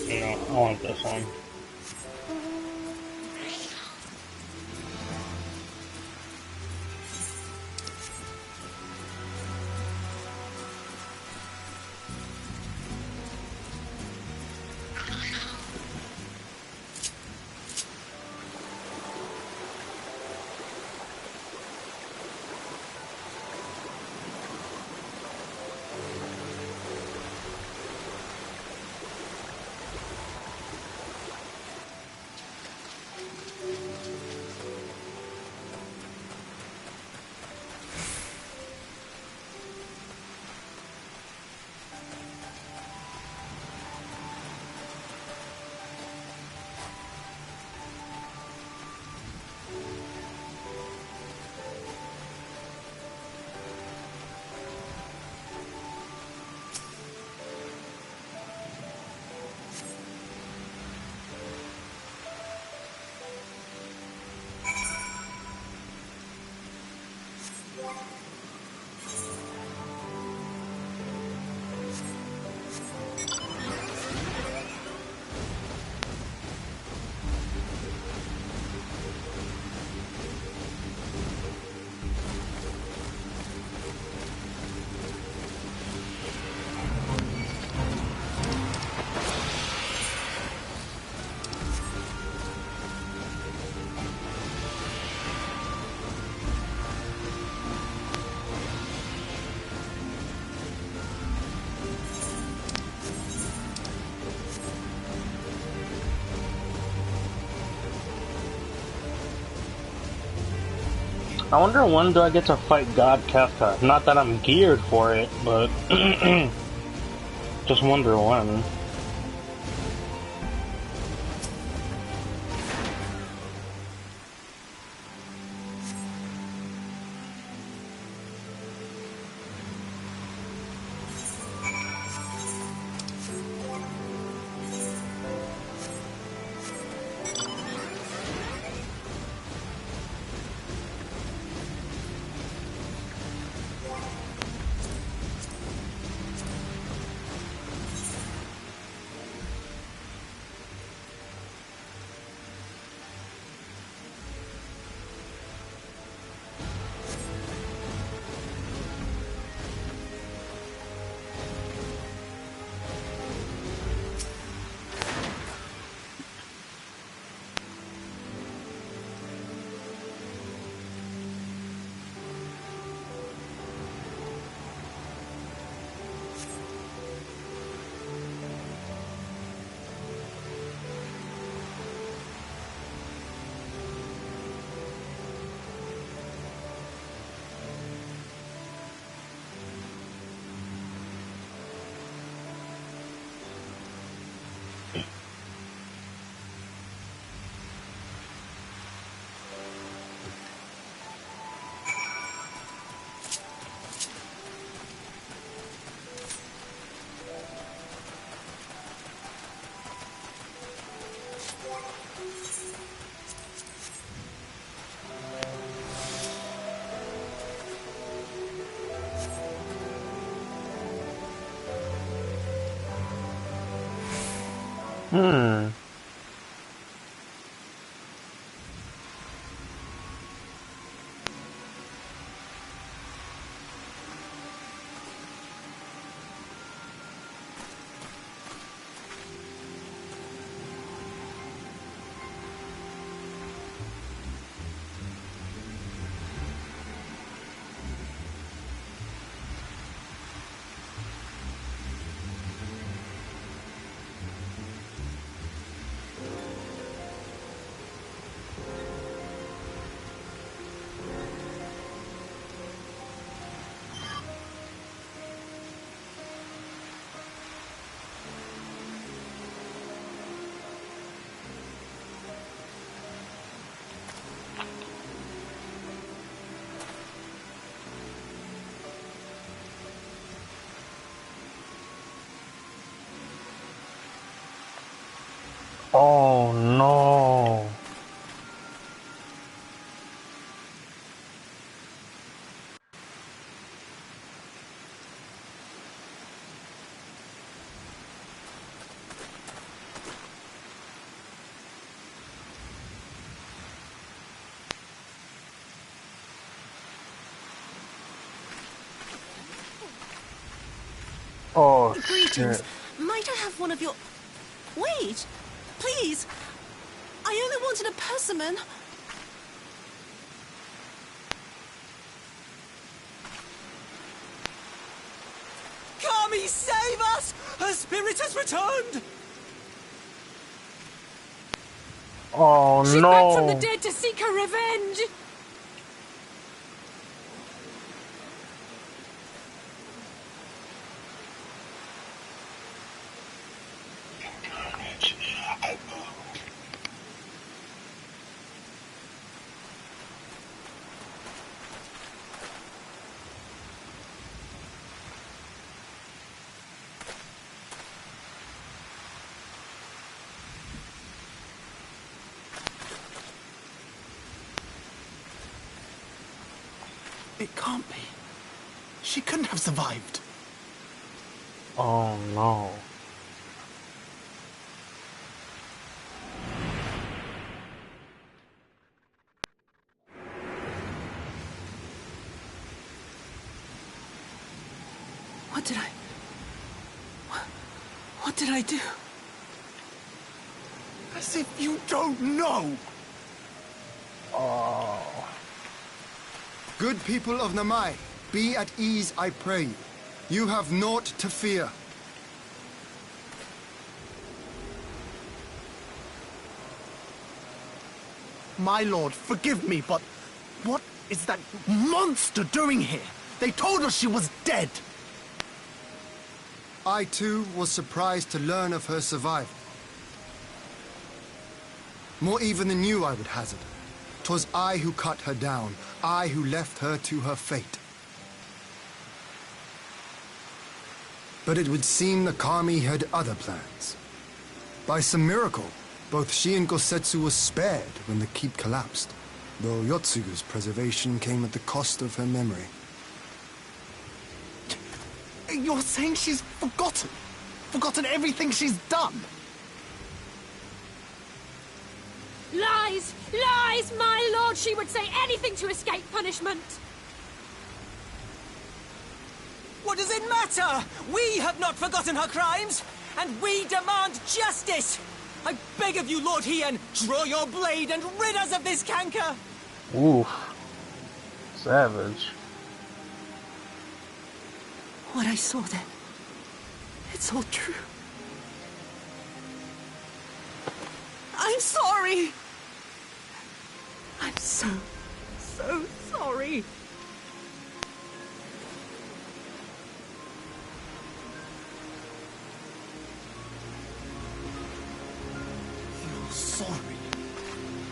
No, I want this one. I wonder when do I get to fight God Kefka? Not that I'm geared for it, but just wonder when. Hmm. Oh no. Oh Greetings. shit. Might I have one of your... Wait! Please! I only wanted a persimmon. Kami, save us! Her spirit has returned! Oh She's no. back from the dead to seek her revenge! It can't be. She couldn't have survived. Oh no. What did I do? As if you don't know! Oh. Good people of Namai, be at ease, I pray you. You have naught to fear. My lord, forgive me, but what is that monster doing here? They told us she was dead. I too was surprised to learn of her survival. More even than you, I would hazard. 'Twas I who cut her down, I who left her to her fate. But it would seem the Kami had other plans. By some miracle, both she and Gosetsu were spared when the keep collapsed, though Yotsugu's preservation came at the cost of her memory. You're saying she's forgotten? Forgotten everything she's done? Lies! Lies! My lord, she would say anything to escape punishment! What does it matter? We have not forgotten her crimes, and we demand justice! I beg of you, Lord Hien, draw your blade and rid us of this canker! Oof. Savage. What I saw then, it's all true. I'm sorry! I'm so sorry. You're sorry?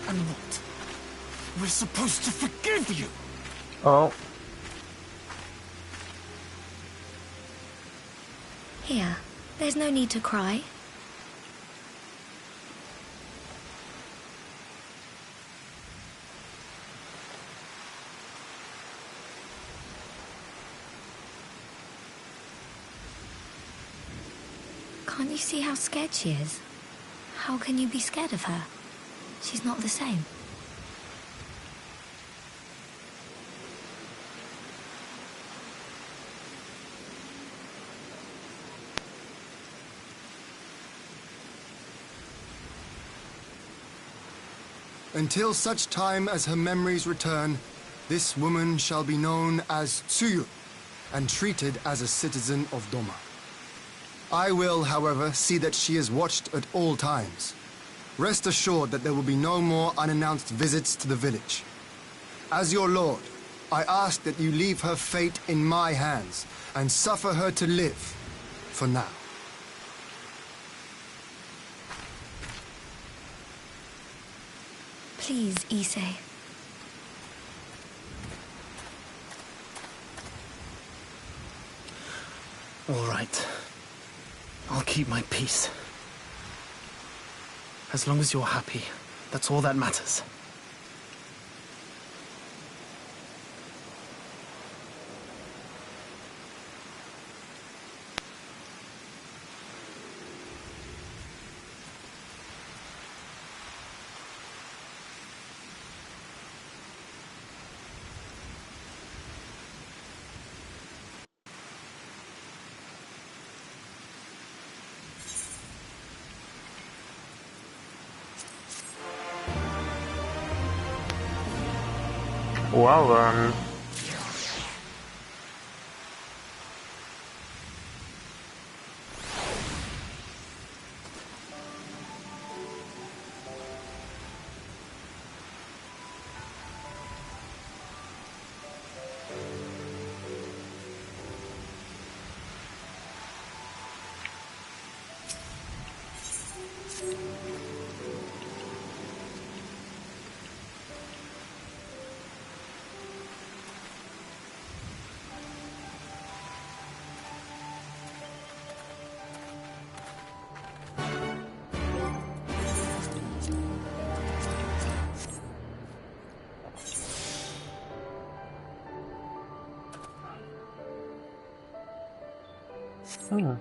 And what? We're supposed to forgive you? Oh. Here, there's no need to cry. Can't you see how scared she is? How can you be scared of her? She's not the same. Until such time as her memories return, this woman shall be known as Tsuyu, and treated as a citizen of Doma. I will, however, see that she is watched at all times. Rest assured that there will be no more unannounced visits to the village. As your lord, I ask that you leave her fate in my hands, and suffer her to live, for now. Please, Issei. All right. I'll keep my peace. As long as you're happy, that's all that matters. Well then. Hmm.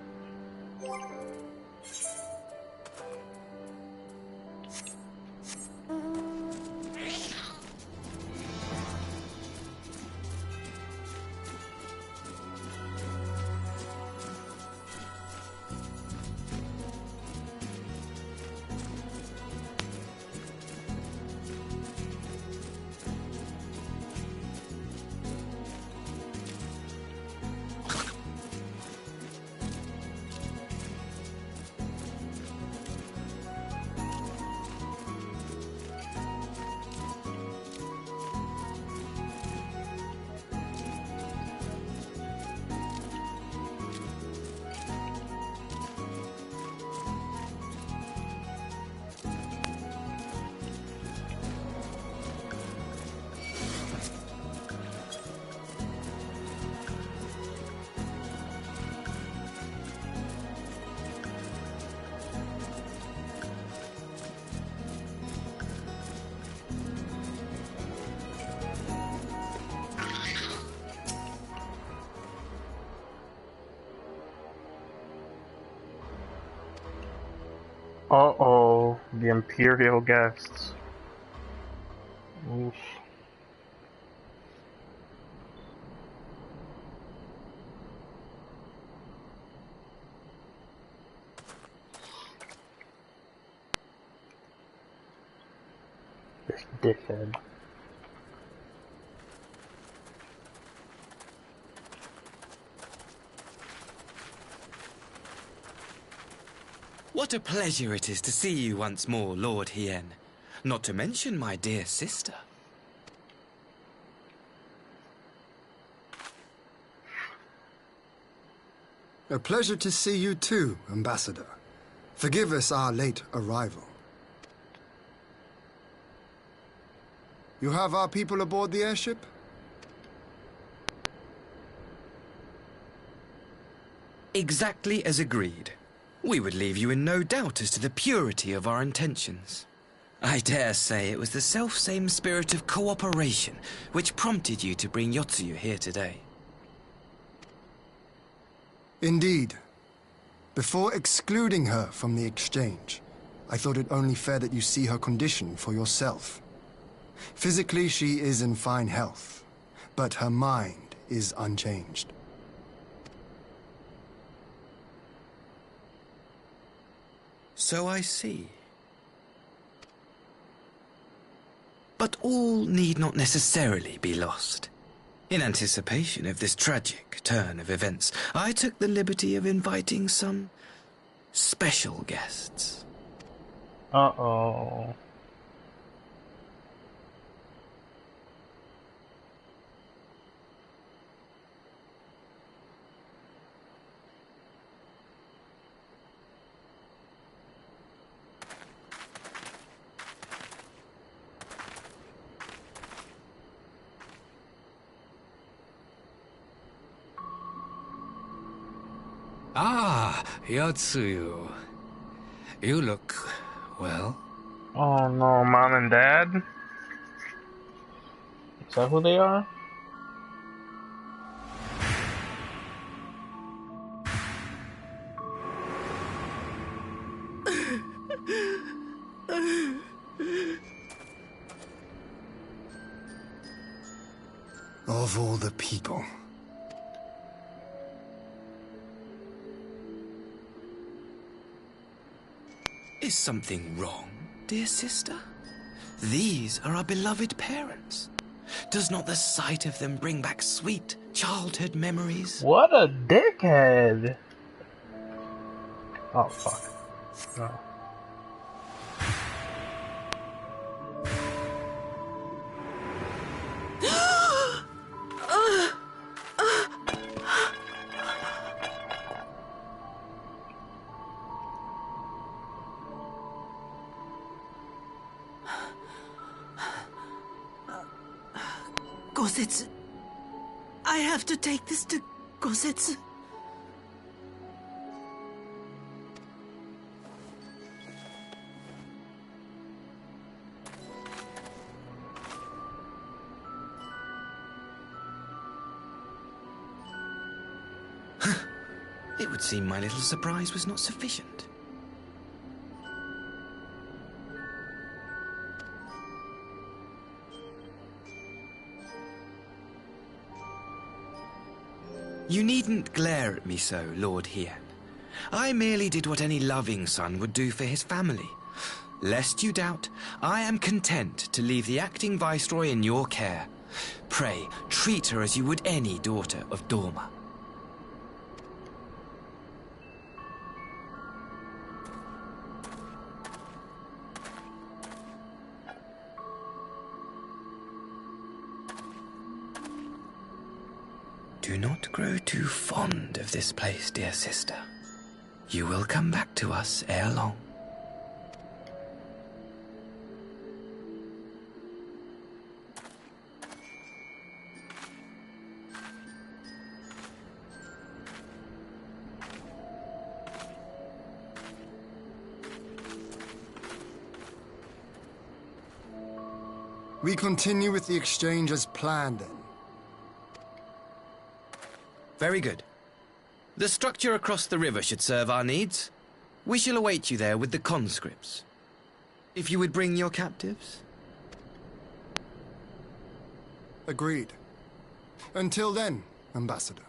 Uh-oh, the Imperial guests. Oof. This dickhead. What a pleasure it is to see you once more, Lord Hien. Not to mention my dear sister. A pleasure to see you too, Ambassador. Forgive us our late arrival. You have our people aboard the airship? Exactly as agreed. We would leave you in no doubt as to the purity of our intentions. I dare say it was the selfsame spirit of cooperation which prompted you to bring Yotsuyu here today. Indeed. Before excluding her from the exchange, I thought it only fair that you see her condition for yourself. Physically, she is in fine health, but her mind is unchanged. So I see. But all need not necessarily be lost. In anticipation of this tragic turn of events, I took the liberty of inviting some special guests. Uh-oh. Ah, Yotsuyu. You look well. Oh no, Mom and Dad? Is that who they are? Of all the people. Is something wrong, dear sister? These are our beloved parents. Does not the sight of them bring back sweet childhood memories? What a dickhead! Oh, fuck. No. Gosetsu. I have to take this to Gosetsu. It would seem my little surprise was not sufficient. You needn't glare at me so, Lord Hien. I merely did what any loving son would do for his family. Lest you doubt, I am content to leave the acting viceroy in your care. Pray, treat her as you would any daughter of Dorma. Do not grow too fond of this place, dear sister. You will come back to us ere long. We continue with the exchange as planned, then. Very good. The structure across the river should serve our needs. We shall await you there with the conscripts. If you would bring your captives. Agreed. Until then, Ambassador.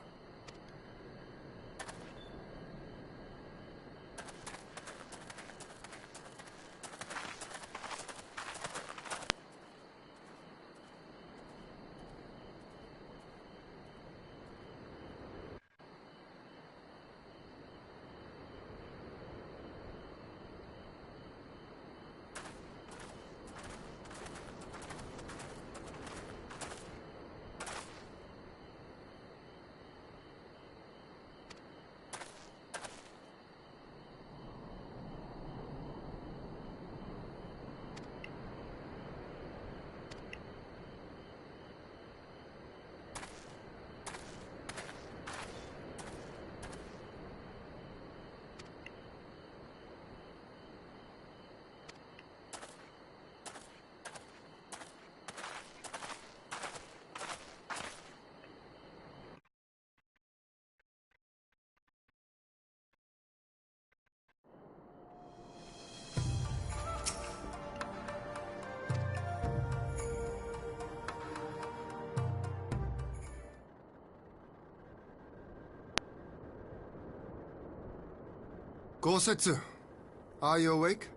Gosetsu, are you awake?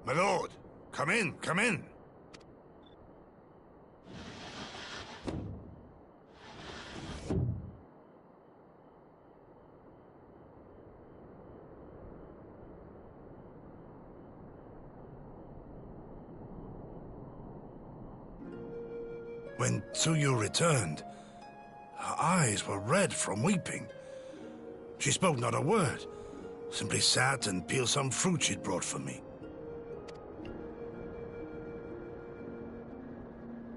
My lord, come in, come in. When Tsuyu returned, her eyes were red from weeping. She spoke not a word, simply sat and peeled some fruit she'd brought for me.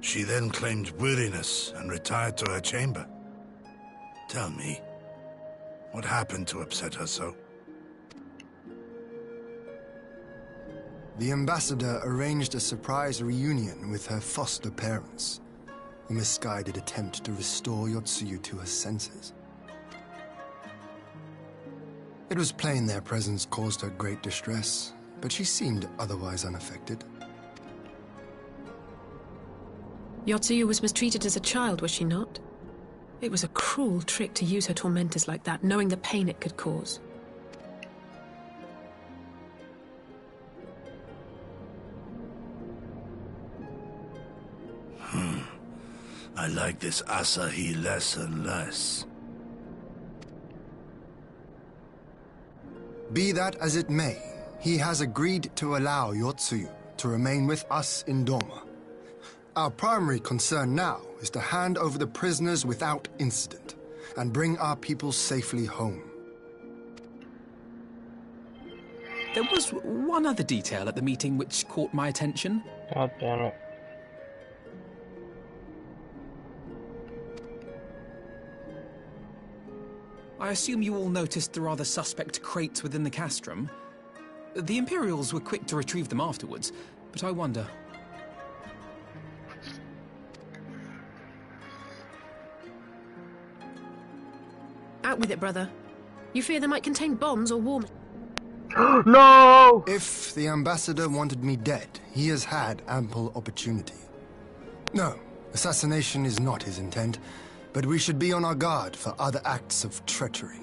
She then claimed weariness and retired to her chamber. Tell me, what happened to upset her so? The ambassador arranged a surprise reunion with her foster parents. A misguided attempt to restore Yotsuyu to her senses. It was plain their presence caused her great distress, but she seemed otherwise unaffected. Yotsuyu was mistreated as a child, was she not? It was a cruel trick to use her tormentors like that, knowing the pain it could cause. I like this Asahi less and less. Be that as it may, he has agreed to allow Yotsuyu to remain with us in Doma. Our primary concern now is to hand over the prisoners without incident and bring our people safely home. There was one other detail at the meeting which caught my attention. God damn it. I assume you all noticed the rather suspect crates within the castrum. The Imperials were quick to retrieve them afterwards, but I wonder... Out with it, brother. You fear they might contain bombs or war... No! If the ambassador wanted me dead, he has had ample opportunity. No, assassination is not his intent, but we should be on our guard for other acts of treachery.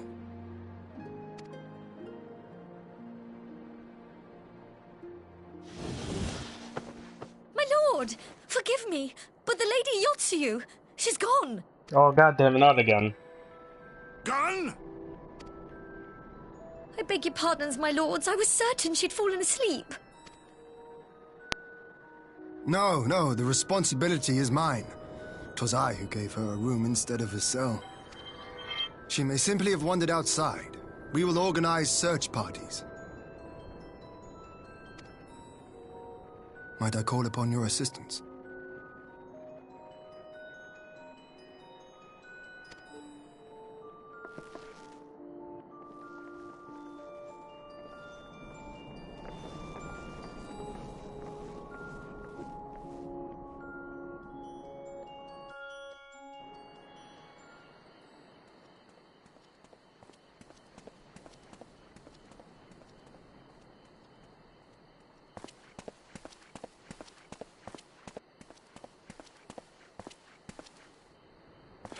My lord! Forgive me, but the Lady Yotsuyu, she's gone! Oh, goddamn it, not again. Gone? I beg your pardons, my lords. I was certain she'd fallen asleep. No, the responsibility is mine. 'Twas I who gave her a room instead of a cell. She may simply have wandered outside. We will organize search parties. Might I call upon your assistance?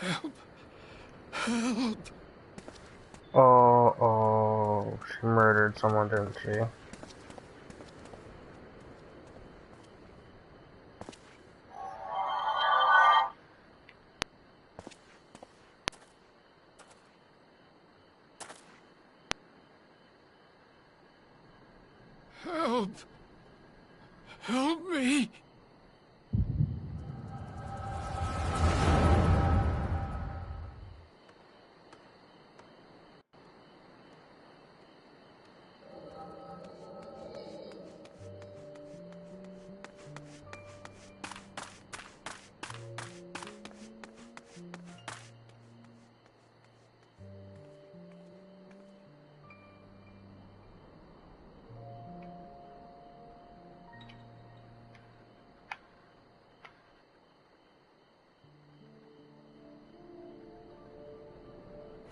Help. Help. Oh, she murdered someone, didn't she? Help. Help me.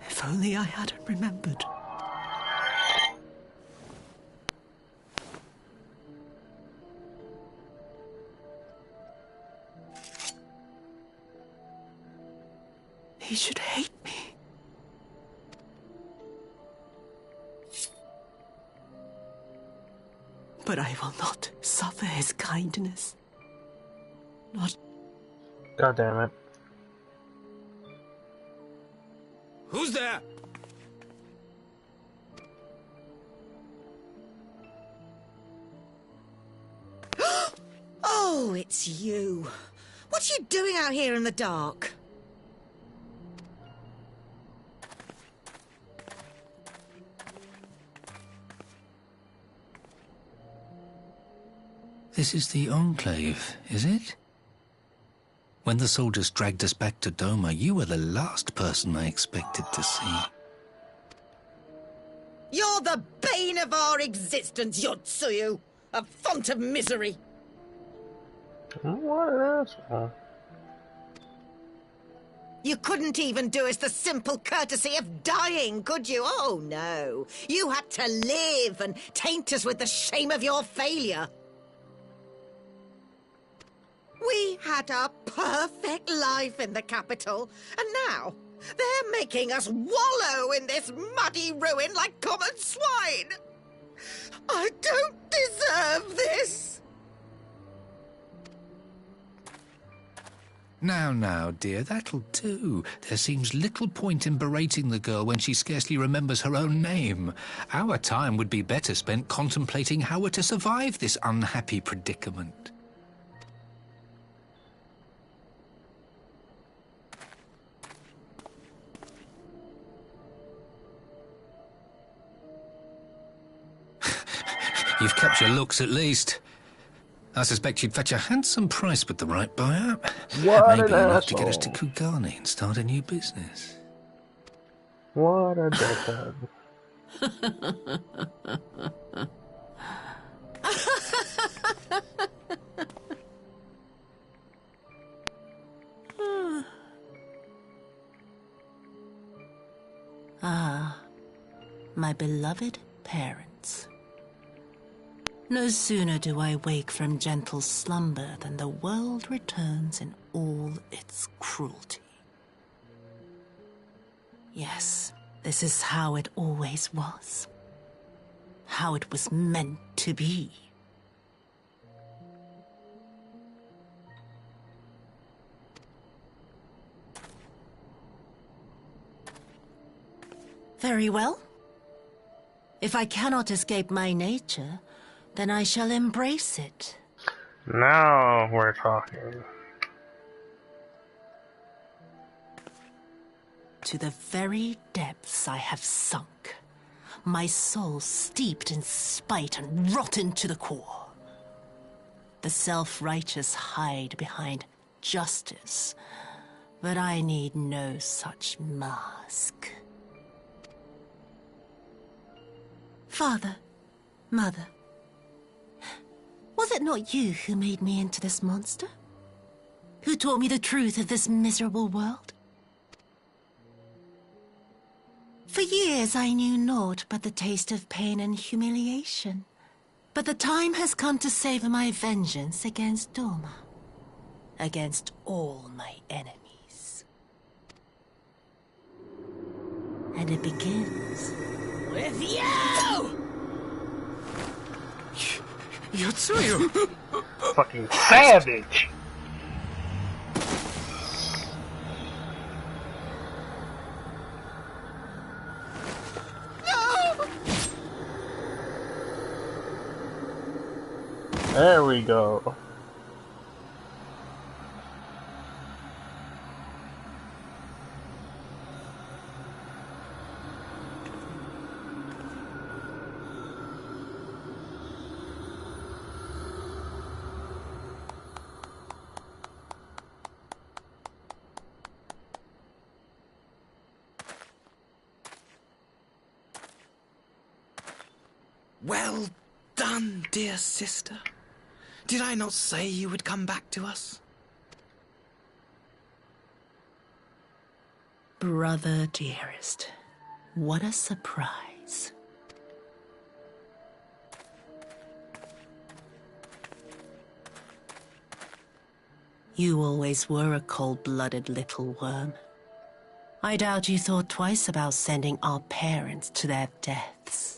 If only I hadn't remembered. He should hate me. But I will not suffer his kindness. Not. God damn it. Who's there? Oh, it's you. What are you doing out here in the dark? This is the Enclave, is it? When the soldiers dragged us back to Doma, you were the last person I expected to see. You're the bane of our existence, Yotsuyu. A font of misery. What an asshole. You couldn't even do us the simple courtesy of dying, could you? Oh, no. You had to live and taint us with the shame of your failure. We had a perfect life in the capital, and now they're making us wallow in this muddy ruin like common swine. I don't deserve this. Now, dear, that'll do. There seems little point in berating the girl when she scarcely remembers her own name. Our time would be better spent contemplating how we're to survive this unhappy predicament. You've kept your looks, at least. I suspect you'd fetch a handsome price with the right buyer. What Maybe an enough to get us to asshole. Kugani and start a new business. What a dickhead. Ah, my beloved parents. No sooner do I wake from gentle slumber than the world returns in all its cruelty. Yes, this is how it always was. How it was meant to be. Very well. If I cannot escape my nature, then I shall embrace it. Now we're talking. To the very depths I have sunk, my soul steeped in spite and rotten to the core. The self-righteous hide behind justice, but I need no such mask. Father, Mother, was it not you who made me into this monster? Who taught me the truth of this miserable world? For years I knew naught but the taste of pain and humiliation. But the time has come to savor my vengeance against Doma. Against all my enemies. and it begins with you! Yotsuyu! Fucking savage! There we go. Well done, dear sister. Did I not say you would come back to us? Brother dearest, what a surprise. You always were a cold-blooded little worm. I doubt you thought twice about sending our parents to their deaths.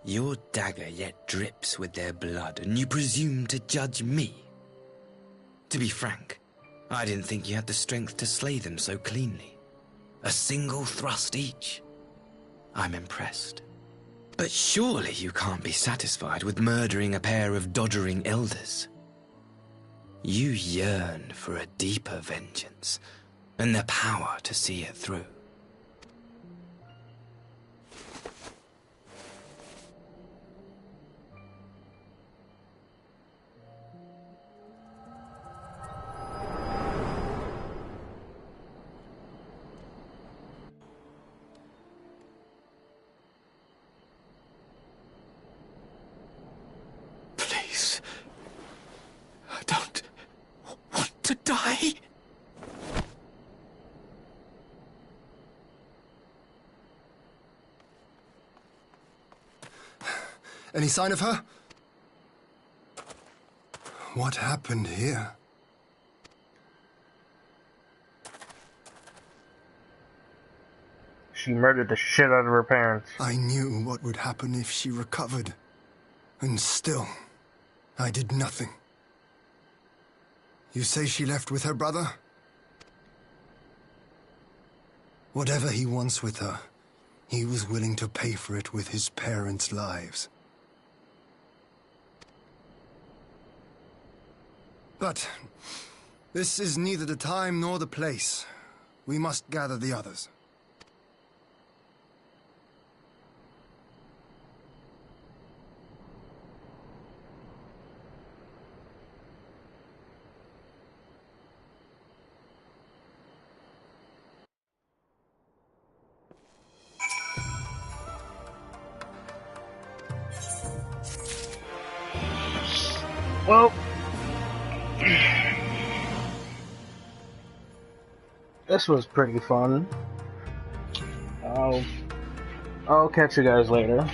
Your dagger yet drips with their blood, and you presume to judge me? To be frank, I didn't think you had the strength to slay them so cleanly. A single thrust each. I'm impressed. But surely you can't be satisfied with murdering a pair of doddering elders. You yearn for a deeper vengeance, and the power to see it through. To die? Any sign of her? What happened here? She murdered the shit out of her parents. I knew what would happen if she recovered. And still, I did nothing. You say she left with her brother? Whatever he wants with her, he was willing to pay for it with his parents' lives. But this is neither the time nor the place. We must gather the others. Well, this was pretty fun. I'll catch you guys later.